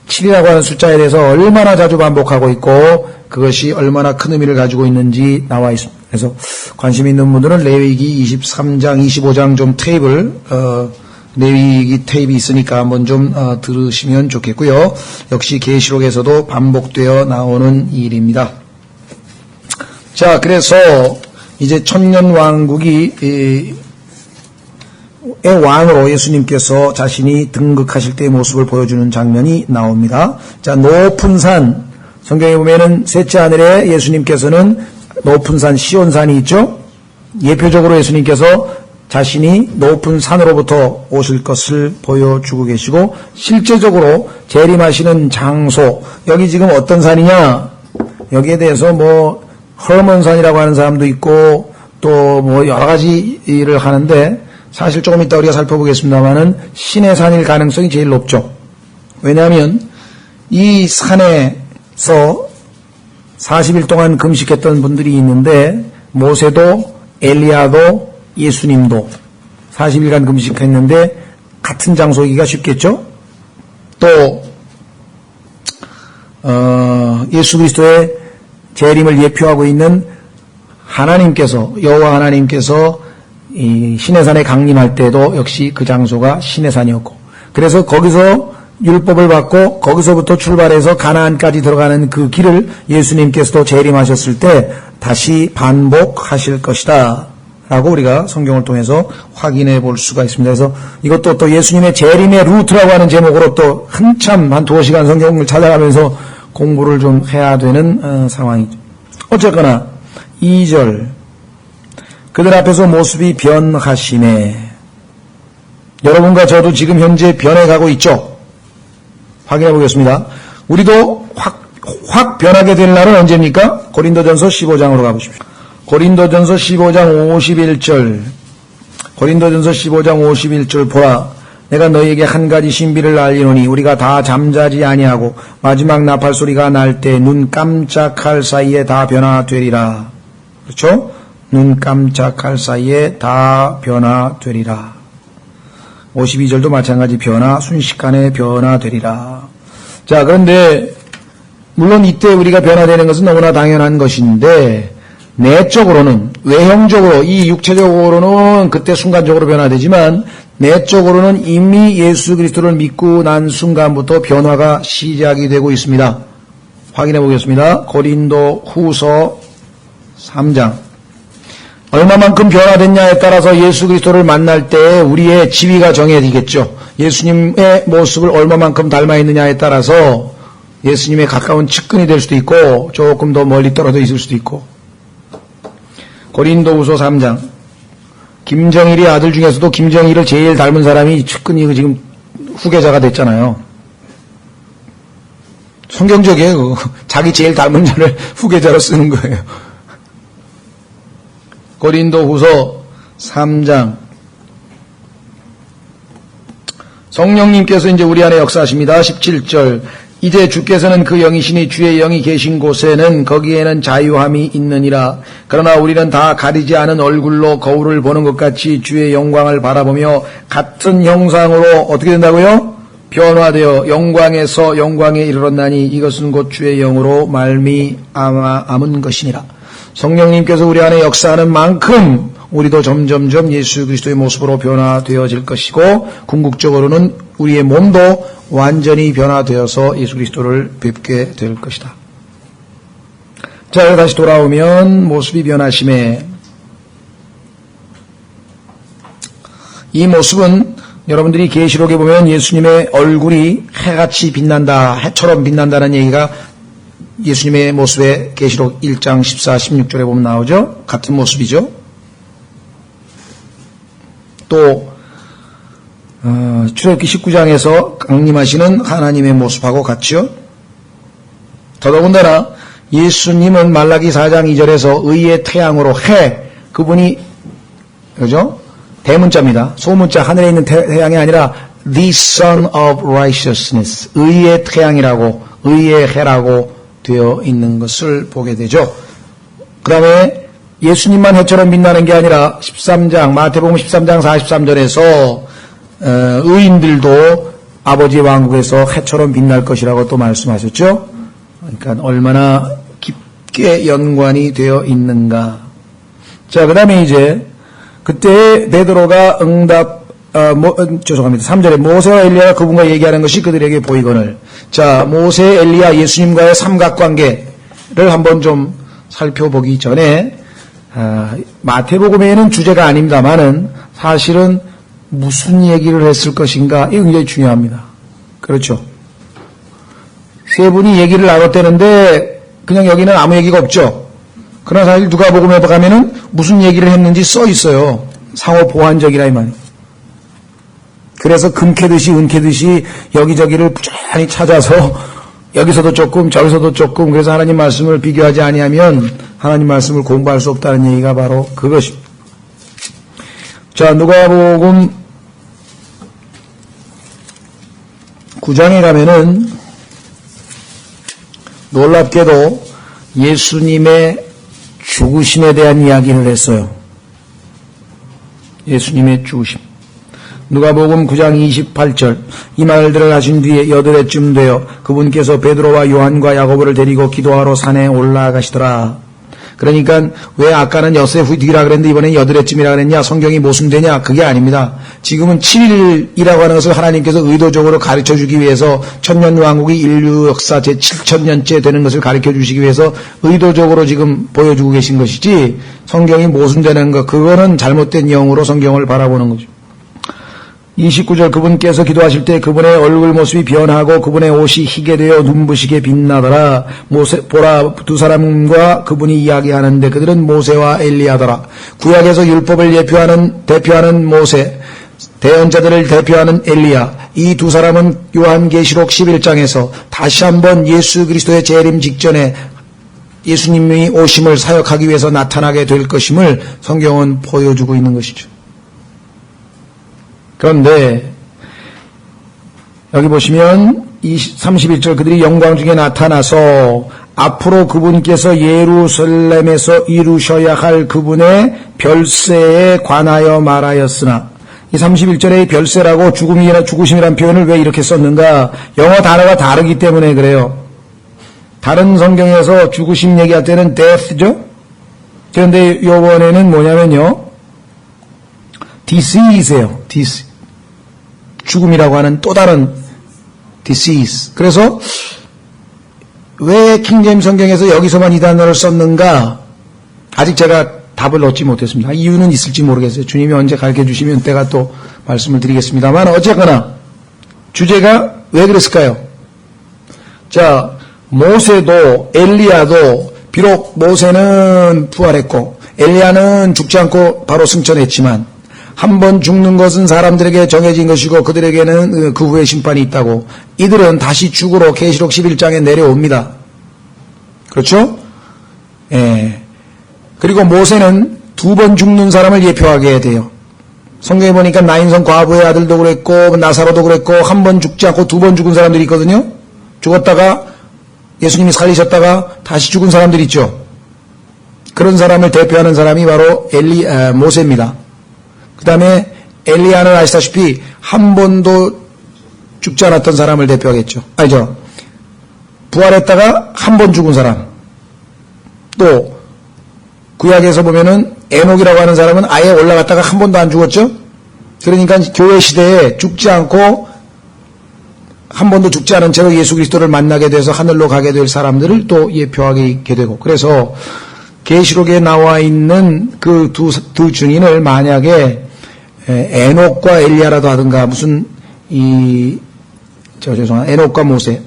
7이라고 하는 숫자에 대해서 얼마나 자주 반복하고 있고 그것이 얼마나 큰 의미를 가지고 있는지 나와 있습니다. 그래서 관심 있는 분들은 레위기 23장, 25장 좀 테이블, 레위기 테이프 있으니까 한번 좀 들으시면 좋겠고요. 역시 계시록에서도 반복되어 나오는 일입니다. 자, 그래서 이제 천년왕국이 왕으로 예수님께서 자신이 등극하실 때의 모습을 보여주는 장면이 나옵니다. 자, 높은 산, 성경에 보면은 셋째 하늘에 예수님께서는 높은 산 시온산이 있죠. 예표적으로 예수님께서 자신이 높은 산으로부터 오실 것을 보여주고 계시고, 실제적으로 재림하시는 장소, 여기 지금 어떤 산이냐, 여기에 대해서 뭐 허먼산이라고 하는 사람도 있고 또 뭐 여러 가지 일을 하는데, 사실 조금 이따 우리가 살펴보겠습니다만은 시내산일 가능성이 제일 높죠. 왜냐하면 이 산에서 40일 동안 금식했던 분들이 있는데, 모세도 엘리야도 예수님도 40일간 금식했는데 같은 장소이기가 쉽겠죠. 또 예수 그리스도의 재림을 예표하고 있는 하나님께서, 여호와 하나님께서 이 시내산에 강림할 때도 역시 그 장소가 시내산이었고, 그래서 거기서 율법을 받고 거기서부터 출발해서 가나안까지 들어가는 그 길을 예수님께서도 재림하셨을 때 다시 반복하실 것이다 라고 우리가 성경을 통해서 확인해 볼 수가 있습니다. 그래서 이것도 또 예수님의 재림의 루트라고 하는 제목으로 또 한참 한 2시간 성경을 찾아가면서 공부를 좀 해야 되는 상황이죠. 어쨌거나 2절, 그들 앞에서 모습이 변하시네. 여러분과 저도 지금 현재 변해가고 있죠. 확인해 보겠습니다. 우리도 확 변하게 될 날은 언제입니까? 고린도전서 15장으로 가보십시오. 고린도전서 15장 51절. 고린도전서 15장 51절 보라. 내가 너희에게 한 가지 신비를 알리노니 우리가 다 잠자지 아니하고 마지막 나팔 소리가 날 때 눈 깜짝할 사이에 다 변화되리라. 그렇죠? 눈 깜짝할 사이에 다 변화되리라. 52절도 마찬가지 변화, 순식간에 변화되리라. 자, 그런데 물론 이때 우리가 변화되는 것은 너무나 당연한 것인데 내적으로는, 외형적으로, 이 육체적으로는 그때 순간적으로 변화되지만 내적으로는 이미 예수 그리스도를 믿고 난 순간부터 변화가 시작이 되고 있습니다. 확인해 보겠습니다. 고린도 후서 3장. 얼마만큼 변화됐냐에 따라서 예수 그리스도를 만날 때 우리의 지위가 정해지겠죠. 예수님의 모습을 얼마만큼 닮아 있느냐에 따라서 예수님의 가까운 측근이 될 수도 있고 조금 더 멀리 떨어져 있을 수도 있고. 고린도후서 3장. 김정일이 아들 중에서도 김정일을 제일 닮은 사람이 측근이 지금 후계자가 됐잖아요. 성경적이에요. 자기 제일 닮은 자를 후계자로 쓰는 거예요. 고린도후서 3장. 성령님께서 이제 우리 안에 역사하십니다. 17절. 이제 주께서는 그 영이시니 주의 영이 계신 곳에는 거기에는 자유함이 있느니라. 그러나 우리는 다 가리지 않은 얼굴로 거울을 보는 것 같이 주의 영광을 바라보며 같은 형상으로 어떻게 된다고요? 변화되어 영광에서 영광에 이르렀나니 이것은 곧 주의 영으로 말미암은 것이니라. 성령님께서 우리 안에 역사하는 만큼 우리도 점점점 예수 그리스도의 모습으로 변화되어질 것이고 궁극적으로는 우리의 몸도 완전히 변화되어서 예수 그리스도를 뵙게 될 것이다. 자, 다시 돌아오면 모습이 변하심에 이 모습은 여러분들이 계시록에 보면 예수님의 얼굴이 해같이 빛난다, 해처럼 빛난다는 얘기가 예수님의 모습에 계시록 1장 14, 16절에 보면 나오죠. 같은 모습이죠. 또 출애굽기 19장에서 강림하시는 하나님의 모습하고 같죠. 더더군다나 예수님은 말라기 4장 2절에서 의의 태양으로 그분이 그죠? 대문자입니다. 소문자 하늘에 있는 태양이 아니라 the son of righteousness, 의의 태양이라고, 의의 해라고 되어 있는 것을 보게 되죠. 그 다음에 예수님만 해처럼 빛나는 게 아니라 13장, 마태복음 13장 43절에서 의인들도 아버지의 왕국에서 해처럼 빛날 것이라고 또 말씀하셨죠. 그러니까 얼마나 깊게 연관이 되어 있는가. 자, 그 다음에 이제 그때 베드로가 죄송합니다. 3절에 모세와 엘리야가 그분과 얘기하는 것이 그들에게 보이거늘. 자, 모세, 엘리야, 예수님과의 삼각관계를 한번 좀 살펴보기 전에 마태복음에는 주제가 아닙니다만은 사실은 무슨 얘기를 했을 것인가 이게 굉장히 중요합니다. 그렇죠. 세 분이 얘기를 나눴다는데 그냥 여기는 아무 얘기가 없죠. 그러나 사실 누가복음에 가면은 무슨 얘기를 했는지 써 있어요. 상호 보완적이라 이 말이에요. 그래서 금캐듯이 은캐듯이 여기저기를 부지런히 찾아서 여기서도 조금 저기서도 조금 그래서 하나님 말씀을 비교하지 아니하면 하나님 말씀을 공부할 수 없다는 얘기가 바로 그것입니다. 자, 누가복음 9장에 가면은 놀랍게도 예수님의 죽으심에 대한 이야기를 했어요. 예수님의 죽으심. 누가복음 9장 28절. 이 말들을 하신 뒤에 여드레쯤 되어 그분께서 베드로와 요한과 야고보를 데리고 기도하러 산에 올라가시더라. 그러니까 왜 아까는 엿새 후뒤라 그랬는데 이번엔 여드레쯤이라 그랬냐? 성경이 모순되냐? 그게 아닙니다. 지금은 7일이라고 하는 것을 하나님께서 의도적으로 가르쳐주기 위해서 천년왕국이 인류 역사 제7천년째 되는 것을 가르쳐주시기 위해서 의도적으로 지금 보여주고 계신 것이지 성경이 모순되는 것, 그거는 잘못된 영으로 성경을 바라보는 거죠. 29절 그분께서 기도하실 때 그분의 얼굴 모습이 변하고 그분의 옷이 희게 되어 눈부시게 빛나더라. 보라 두 사람과 그분이 이야기하는데 그들은 모세와 엘리야더라. 구약에서 율법을 대표하는 모세, 대언자들을 대표하는 엘리야. 이 두 사람은 요한계시록 11장에서 다시 한번 예수 그리스도의 재림 직전에 예수님이 오심을 사역하기 위해서 나타나게 될 것임을 성경은 보여주고 있는 것이죠. 그런데 여기 보시면 31절 그들이 영광 중에 나타나서 앞으로 그분께서 예루살렘에서 이루셔야 할 그분의 별세에 관하여 말하였으나, 이 31절에 별세라고 죽으심이란 표현을 왜 이렇게 썼는가? 영어 단어가 다르기 때문에 그래요. 다른 성경에서 죽으심 얘기할 때는 death죠? 그런데 요번에는 뭐냐면요, disease예요. 죽음이라고 하는 또 다른 disease. 그래서 왜 킹제임스 성경에서 여기서만 이 단어를 썼는가? 아직 제가 답을 얻지 못했습니다. 이유는 있을지 모르겠어요. 주님이 언제 가르쳐 주시면 때가 또 말씀을 드리겠습니다만, 어쨌거나 주제가 왜 그랬을까요? 자, 모세도 엘리야도 비록 모세는 부활했고 엘리야는 죽지 않고 바로 승천했지만, 한 번 죽는 것은 사람들에게 정해진 것이고 그들에게는 그 후에 심판이 있다고, 이들은 다시 죽으러 계시록 11장에 내려옵니다. 그렇죠? 예. 그리고 모세는 2번 죽는 사람을 예표하게 돼요. 성경에 보니까 나인성 과부의 아들도 그랬고 나사로도 그랬고, 한 번 죽지 않고 2번 죽은 사람들이 있거든요. 죽었다가 예수님이 살리셨다가 다시 죽은 사람들이 있죠. 그런 사람을 대표하는 사람이 바로 모세입니다. 그 다음에 엘리야는 아시다시피 한 번도 죽지 않았던 사람을 대표하겠죠. 아니죠. 부활했다가 한 번 죽은 사람. 또 구약에서 보면은 에녹이라고 하는 사람은 아예 올라갔다가 한 번도 안 죽었죠. 그러니까 교회 시대에 죽지 않고 한 번도 죽지 않은 채로 예수 그리스도를 만나게 돼서 하늘로 가게 될 사람들을 또 예표하게 되고, 그래서 계시록에 나와 있는 그 두 증인을 만약에 에녹과 엘리야라도 하든가, 무슨 에녹과 모세,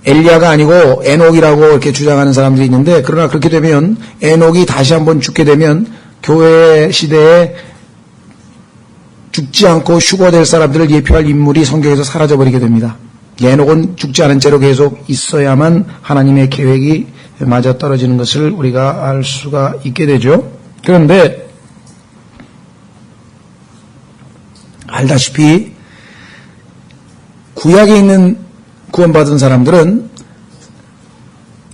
엘리야가 아니고 에녹이라고 이렇게 주장하는 사람들이 있는데, 그러나 그렇게 되면 에녹이 다시 한번 죽게 되면 교회 시대에 죽지 않고 휴거될 사람들을 예표할 인물이 성경에서 사라져버리게 됩니다. 에녹은 죽지 않은 채로 계속 있어야만 하나님의 계획이 맞아떨어지는 것을 우리가 알 수가 있게 되죠. 그런데 알다시피 구약에 있는 구원받은 사람들은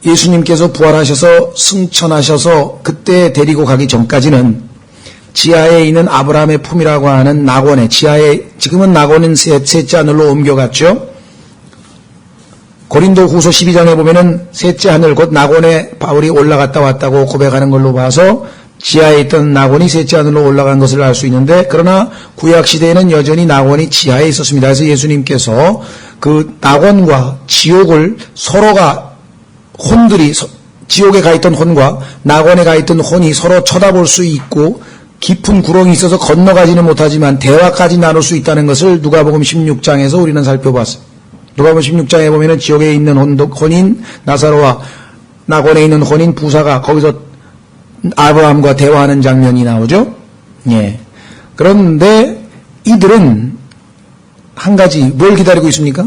예수님께서 부활하셔서 승천하셔서 그때 데리고 가기 전까지는 지하에 있는 아브라함의 품이라고 하는 낙원에, 지하에, 지금은 낙원은 셋째 하늘로 옮겨갔죠. 고린도 후서 12장에 보면은 셋째 하늘, 곧 낙원에 바울이 올라갔다 왔다고 고백하는 걸로 봐서 지하에 있던 낙원이 셋째 하늘로 올라간 것을 알 수 있는데, 그러나 구약시대에는 여전히 낙원이 지하에 있었습니다. 그래서 예수님께서 그 낙원과 지옥을 서로가 혼들이, 지옥에 가 있던 혼과 낙원에 가 있던 혼이 서로 쳐다볼 수 있고 깊은 구렁이 있어서 건너가지는 못하지만 대화까지 나눌 수 있다는 것을 누가복음 16장에서 우리는 살펴봤어요. 누가복음 16장에 보면은 지옥에 있는 혼인 나사로와 낙원에 있는 혼인 부사가 거기서 아브라함과 대화하는 장면이 나오죠. 예. 그런데 이들은 한 가지 뭘 기다리고 있습니까?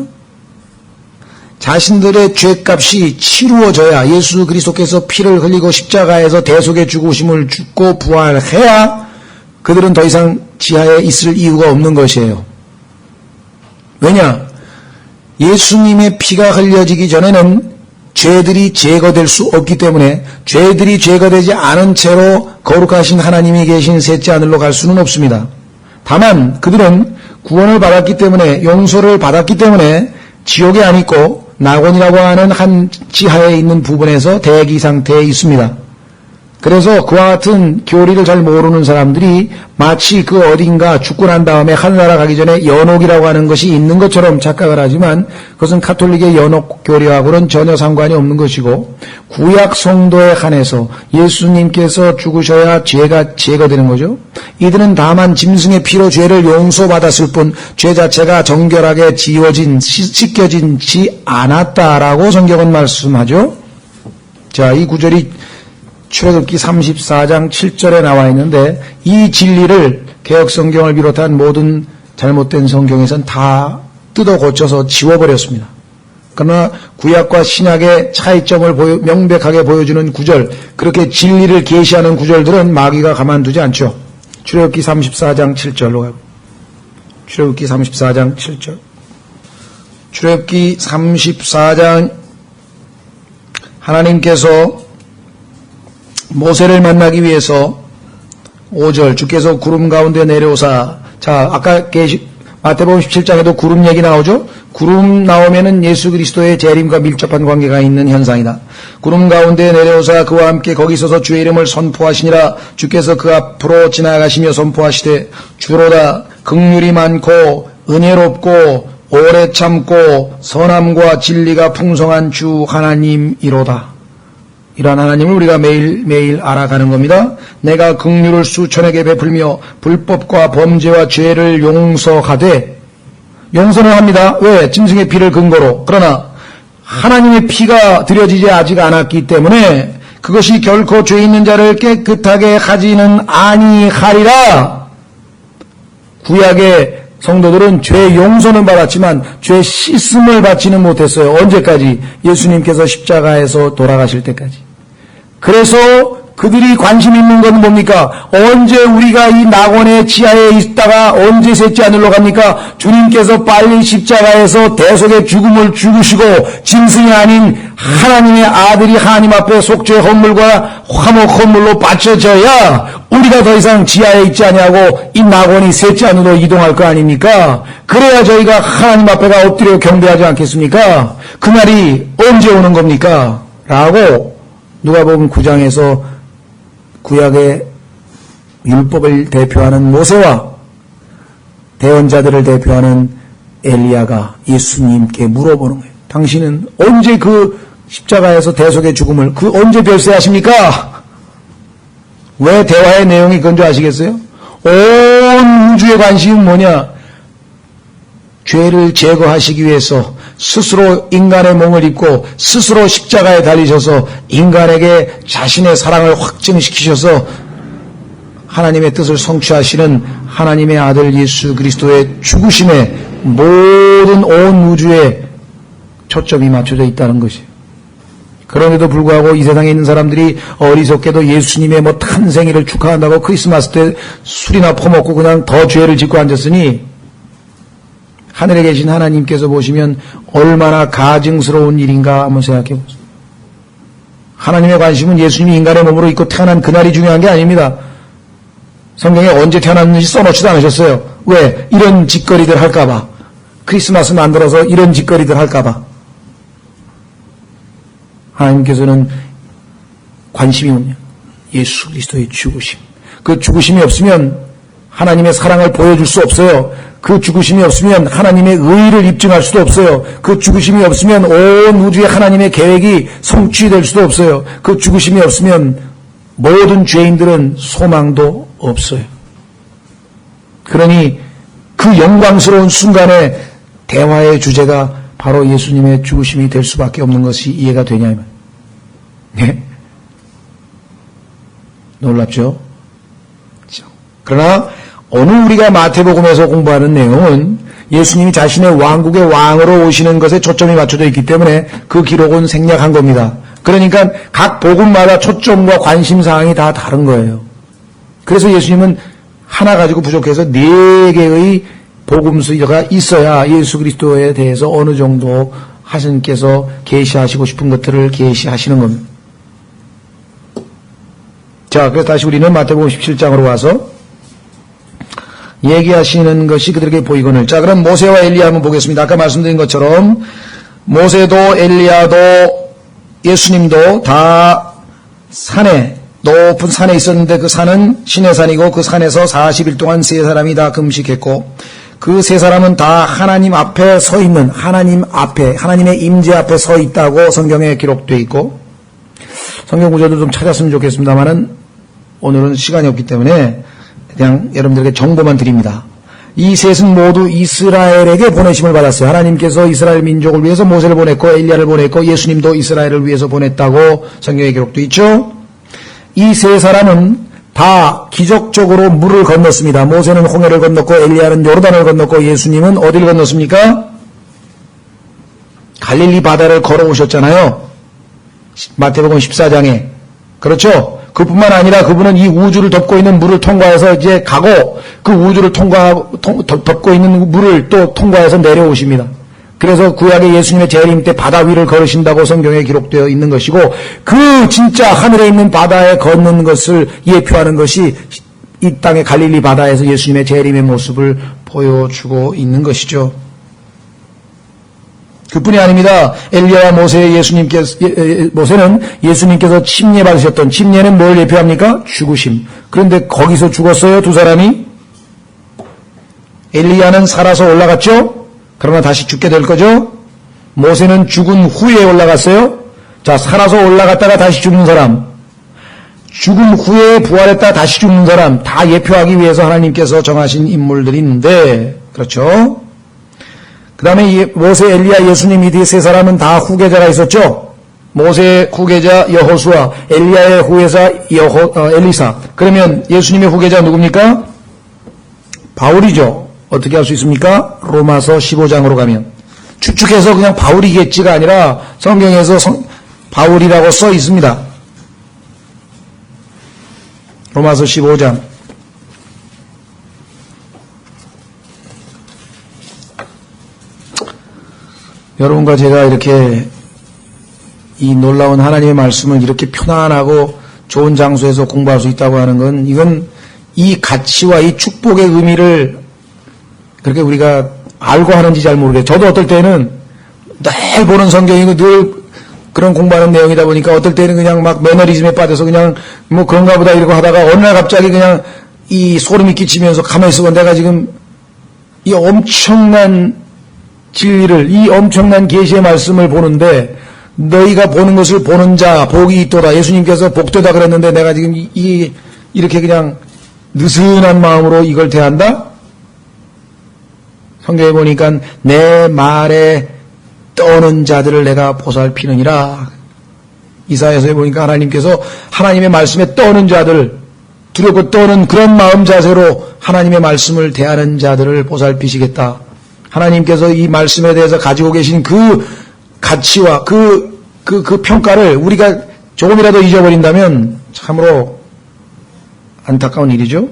자신들의 죄값이 치루어져야, 예수 그리스도께서 피를 흘리고 십자가에서 대속의 죽으심을 죽고 부활해야 그들은 더 이상 지하에 있을 이유가 없는 것이에요. 왜냐? 예수님의 피가 흘려지기 전에는 죄들이 제거될 수 없기 때문에, 죄들이 제거되지 않은 채로 거룩하신 하나님이 계신 셋째 하늘로 갈 수는 없습니다. 다만 그들은 구원을 받았기 때문에, 용서를 받았기 때문에 지옥에 안 있고 낙원이라고 하는 한 지하에 있는 부분에서 대기 상태에 있습니다. 그래서 그와 같은 교리를 잘 모르는 사람들이 마치 그 어딘가 죽고 난 다음에 하늘나라 가기 전에 연옥이라고 하는 것이 있는 것처럼 착각을 하지만, 그것은 가톨릭의 연옥 교리하고는 전혀 상관이 없는 것이고, 구약 성도에 한해서 예수님께서 죽으셔야 죄가 제거되는 거죠. 이들은 다만 짐승의 피로 죄를 용서받았을 뿐 죄 자체가 정결하게 씻겨지지 않았다라고 성경은 말씀하죠. 자, 이 구절이 출애굽기 34장 7절에 나와 있는데, 이 진리를 개혁성경을 비롯한 모든 잘못된 성경에선 다 뜯어 고쳐서 지워버렸습니다. 그러나 구약과 신약의 차이점을 명백하게 보여주는 구절, 그렇게 진리를 계시하는 구절들은 마귀가 가만두지 않죠. 출애굽기 34장 7절로 가고, 출애굽기 34장 7절. 출애굽기 34장 하나님께서 모세를 만나기 위해서 5절 주께서 구름 가운데 내려오사, 자 아까 마태복음 17장에도 구름 얘기 나오죠. 구름 나오면은 예수 그리스도의 재림과 밀접한 관계가 있는 현상이다. 구름 가운데 내려오사 그와 함께 거기 서서 주의 이름을 선포하시니라. 주께서 그 앞으로 지나가시며 선포하시되 주로다 긍휼이 많고 은혜롭고 오래 참고 선함과 진리가 풍성한 주 하나님이로다. 이러한 하나님을 우리가 매일매일 알아가는 겁니다. 내가 긍휼을 수천에게 베풀며 불법과 범죄와 죄를 용서하되, 용서는 합니다. 왜? 짐승의 피를 근거로. 그러나 하나님의 피가 드려지지 아직 않았기 때문에 그것이 결코 죄 있는 자를 깨끗하게 하지는 아니하리라. 구약의 성도들은 죄 용서는 받았지만 죄 씻음을 받지는 못했어요. 언제까지? 예수님께서 십자가에서 돌아가실 때까지. 그래서 그들이 관심 있는 건 뭡니까? 언제 우리가 이 낙원의 지하에 있다가 언제 셋째 하늘로 갑니까? 주님께서 빨리 십자가에서 대속의 죽음을 죽으시고 짐승이 아닌 하나님의 아들이 하나님 앞에 속죄의 헌물과 화목 헌물로 바쳐져야 우리가 더 이상 지하에 있지 아니하고 이 낙원이 셋째 하늘로 이동할 거 아닙니까? 그래야 저희가 하나님 앞에가 엎드려 경배하지 않겠습니까? 그날이 언제 오는 겁니까? 라고 누가복음 9장에서 구약의 율법을 대표하는 모세와 대언자들을 대표하는 엘리야가 예수님께 물어보는 거예요. 당신은 언제 그 십자가에서 대속의 죽음을 언제 별세하십니까? 왜 대화의 내용이 그건 줄 아시겠어요? 온 우주의 관심은 뭐냐? 죄를 제거하시기 위해서 스스로 인간의 몸을 입고 스스로 십자가에 달리셔서 인간에게 자신의 사랑을 확증시키셔서 하나님의 뜻을 성취하시는 하나님의 아들 예수 그리스도의 죽으심에 모든 온 우주에 초점이 맞춰져 있다는 것이에요. 그럼에도 불구하고 이 세상에 있는 사람들이 어리석게도 예수님의 탄생일을 축하한다고 크리스마스 때 술이나 퍼먹고 그냥 더 죄를 짓고 앉았으니 하늘에 계신 하나님께서 보시면 얼마나 가증스러운 일인가 한번 생각해 보세요. 하나님의 관심은 예수님이 인간의 몸으로 입고 태어난 그날이 중요한 게 아닙니다. 성경에 언제 태어났는지 써놓지도 않으셨어요. 왜? 이런 짓거리들 할까봐. 크리스마스 만들어서 이런 짓거리들 할까봐. 하나님께서는 관심이 뭐냐? 예수 그리스도의 죽으심. 그 죽으심이 없으면 하나님의 사랑을 보여줄 수 없어요. 그 죽으심이 없으면 하나님의 의의를 입증할 수도 없어요. 그 죽으심이 없으면 온 우주의 하나님의 계획이 성취될 수도 없어요. 그 죽으심이 없으면 모든 죄인들은 소망도 없어요. 그러니 그 영광스러운 순간에 대화의 주제가 바로 예수님의 죽으심이 될 수밖에 없는 것이 이해가 되냐면, 네? 놀랍죠? 그러나 오늘 우리가 마태복음에서 공부하는 내용은 예수님이 자신의 왕국의 왕으로 오시는 것에 초점이 맞춰져 있기 때문에 그 기록은 생략한 겁니다. 그러니까 각 복음마다 초점과 관심사항이 다 다른 거예요. 그래서 예수님은 하나 가지고 부족해서 4개의 복음서가 있어야 예수 그리스도에 대해서 어느 정도 하나님께서 계시하시고 싶은 것들을 계시하시는 겁니다. 자, 그래서 다시 우리는 마태복음 17장으로 와서 얘기하시는 것이 그들에게 보이거늘. 자, 그럼 모세와 엘리야 한번 보겠습니다. 아까 말씀드린 것처럼 모세도 엘리야도 예수님도 다 산에, 높은 산에 있었는데 그 산은 신의 산이고 그 산에서 40일 동안 3사람이 다 금식했고 그 3사람은 다 하나님 앞에 서 있는, 하나님 앞에, 하나님의 임재 앞에 서 있다고 성경에 기록되어 있고, 성경 구절도 좀 찾았으면 좋겠습니다만은 오늘은 시간이 없기 때문에 그냥 여러분들에게 정보만 드립니다. 이 셋은 모두 이스라엘에게 보내심을 받았어요. 하나님께서 이스라엘 민족을 위해서 모세를 보냈고 엘리야를 보냈고 예수님도 이스라엘을 위해서 보냈다고 성경에 기록되어 있죠. 이 3사람은 다 기적적으로 물을 건넜습니다. 모세는 홍해를 건넜고 엘리야는 요르단을 건넜고 예수님은 어디를 건넜습니까? 갈릴리 바다를 걸어오셨잖아요. 마태복음 14장에. 그렇죠? 그뿐만 아니라 그분은 이 우주를 덮고 있는 물을 통과해서 이제 가고 그 우주를 덮고 있는 물을 또 통과해서 내려오십니다. 그래서 구약의 예수님의 재림 때 바다 위를 걸으신다고 성경에 기록되어 있는 것이고 그 진짜 하늘에 있는 바다에 걷는 것을 예표하는 것이 이 땅의 갈릴리 바다에서 예수님의 재림의 모습을 보여주고 있는 것이죠. 그뿐이 아닙니다. 엘리야와 모세는 예수님께서 침례 받으셨던, 침례는 뭘 예표합니까? 죽으심. 그런데 거기서 죽었어요, 두 사람이? 엘리야는 살아서 올라갔죠? 그러나 다시 죽게 될 거죠? 모세는 죽은 후에 올라갔어요? 자, 살아서 올라갔다가 다시 죽는 사람, 죽은 후에 부활했다가 다시 죽는 사람, 다 예표하기 위해서 하나님께서 정하신 인물들인데, 그렇죠? 그 다음에 모세, 엘리야, 예수님 이 세 사람은 다 후계자가 있었죠? 모세의 후계자 여호수아, 엘리야의 후계자 엘리사. 그러면 예수님의 후계자 누굽니까? 바울이죠. 어떻게 할 수 있습니까? 로마서 15장으로 가면. 추측해서 그냥 바울이겠지가 아니라 성경에서 바울이라고 써 있습니다. 로마서 15장. 여러분과 제가 이렇게 이 놀라운 하나님의 말씀을 이렇게 편안하고 좋은 장소에서 공부할 수 있다고 하는 건 이건 이 가치와 이 축복의 의미를 그렇게 우리가 알고 하는지 잘 모르겠어요. 저도 어떨 때는 늘 보는 성경이고 늘 그런 공부하는 내용이다 보니까 어떨 때는 그냥 막 매너리즘에 빠져서 그냥 뭐 그런가 보다 이러고 하다가 어느 날 갑자기 그냥 이 소름이 끼치면서 가만히 있어봐. 내가 지금 이 엄청난 진리를, 이 엄청난 계시의 말씀을 보는데 너희가 보는 것을 보는 자 복이 있도다. 예수님께서 복되다 그랬는데 내가 지금 이렇게 그냥 느슨한 마음으로 이걸 대한다? 성경에 보니까 내 말에 떠오는 자들을 내가 보살피느니라. 이사야서에 보니까 하나님께서 하나님의 말씀에 떠오는 자들, 두렵고 떠오는 그런 마음 자세로 하나님의 말씀을 대하는 자들을 보살피시겠다. 하나님께서 이 말씀에 대해서 가지고 계신 그 가치와 그 평가를 우리가 조금이라도 잊어버린다면 참으로 안타까운 일이죠.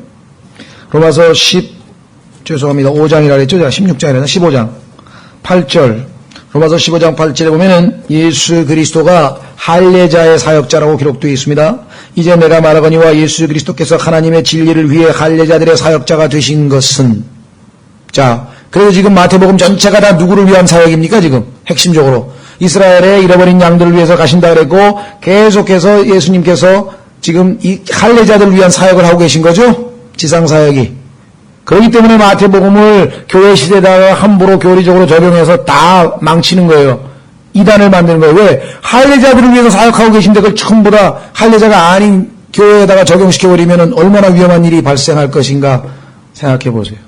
로마서 5장이라 그랬죠. 16장이라 15장 8절. 로마서 15장 8절에 보면은 예수 그리스도가 할례자의 사역자라고 기록되어 있습니다. 이제 내가 말하거니와 예수 그리스도께서 하나님의 진리를 위해 할례자들의 사역자가 되신 것은, 자, 그래서 지금 마태복음 전체가 다 누구를 위한 사역입니까? 지금 핵심적으로 이스라엘의 잃어버린 양들을 위해서 가신다 그랬고 계속해서 예수님께서 지금 이 할례자들을 위한 사역을 하고 계신 거죠. 지상사역이. 그렇기 때문에 마태복음을 교회 시대에다가 함부로 교리적으로 적용해서 다 망치는 거예요. 이단을 만드는 거예요. 왜? 할례자들을 위해서 사역하고 계신데 그걸 전부 다 할례자가 아닌 교회에다가 적용시켜버리면 얼마나 위험한 일이 발생할 것인가 생각해 보세요.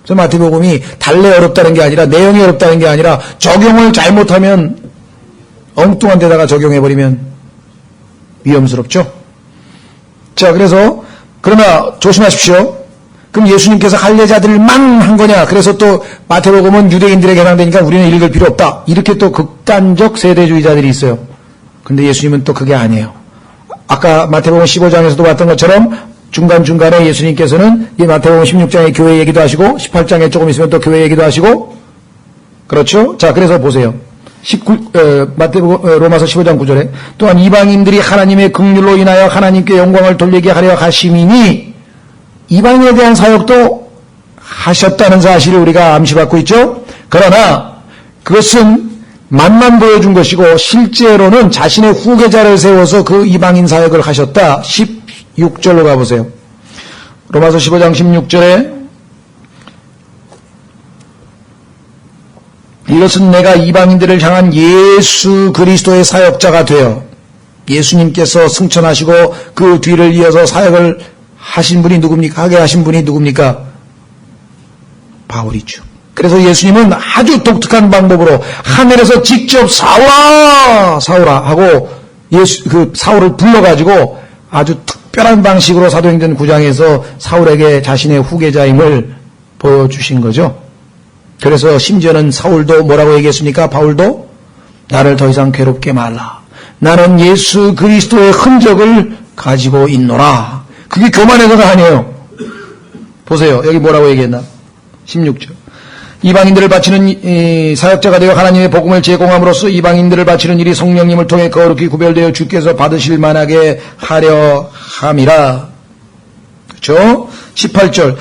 그래서 마태복음이 달래 어렵다는 게 아니라 내용이 어렵다는 게 아니라 적용을 잘못하면 엉뚱한 데다가 적용해버리면 위험스럽죠. 자, 그래서 그러나 조심하십시오. 그럼 예수님께서 할례자들만 한 거냐? 그래서 또 마태복음은 유대인들에게 해당되니까 우리는 읽을 필요 없다. 이렇게 또 극단적 세대주의자들이 있어요. 근데 예수님은 또 그게 아니에요. 아까 마태복음 15장에서도 봤던 것처럼 중간중간에 예수님께서는 이 마태복음 16장에 교회 얘기도 하시고 18장에 조금 있으면 또 교회 얘기도 하시고, 그렇죠? 자, 그래서 보세요. 로마서 15장 9절에 또한 이방인들이 하나님의 긍휼로 인하여 하나님께 영광을 돌리게 하려 하심이니, 이방인에 대한 사역도 하셨다는 사실을 우리가 암시받고 있죠. 그러나 그것은 맛만 보여준 것이고 실제로는 자신의 후계자를 세워서 그 이방인 사역을 하셨다. 16절로 가보세요. 로마서 15장 16절에 이것은 내가 이방인들을 향한 예수 그리스도의 사역자가 되어, 예수님께서 승천하시고 그 뒤를 이어서 사역을 하신 분이 누굽니까? 하게 하신 분이 누굽니까? 바울이죠. 그래서 예수님은 아주 독특한 방법으로 하늘에서 직접 사울아 하고 사울을 불러가지고 아주 특별한 방식으로 사도행전 9장에서 사울에게 자신의 후계자임을 보여주신 거죠. 그래서 심지어는 사울도 뭐라고 얘기했습니까? 바울도 나를 더 이상 괴롭게 말라. 나는 예수 그리스도의 흔적을 가지고 있노라. 그게 교만해서가 아니에요. 보세요. 여기 뭐라고 얘기했나? 16절. 이방인들을 바치는 사역자가 되어 하나님의 복음을 제공함으로써 이방인들을 바치는 일이 성령님을 통해 거룩히 구별되어 주께서 받으실 만하게 하려 함이라. 그렇죠? 18절.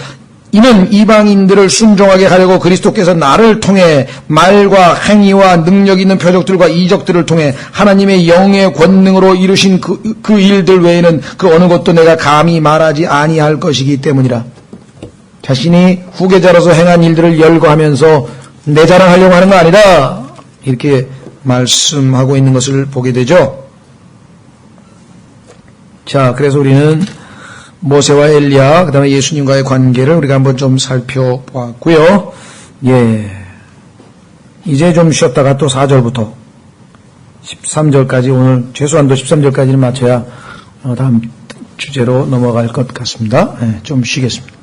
이는 이방인들을 순종하게 하려고 그리스도께서 나를 통해 말과 행위와 능력 있는 표적들과 이적들을 통해 하나님의 영의 권능으로 이루신 그 일들 외에는 그 어느 것도 내가 감히 말하지 아니할 것이기 때문이라. 자신이 후계자로서 행한 일들을 열거하면서 내 자랑하려고 하는 거 아니다. 이렇게 말씀하고 있는 것을 보게 되죠. 자, 그래서 우리는 모세와 엘리야, 그 다음에 예수님과의 관계를 우리가 한번 좀 살펴보았고요. 예. 이제 좀 쉬었다가 또 4절부터 13절까지 오늘 최소한도 13절까지는 맞춰야 다음 주제로 넘어갈 것 같습니다. 예, 좀 쉬겠습니다.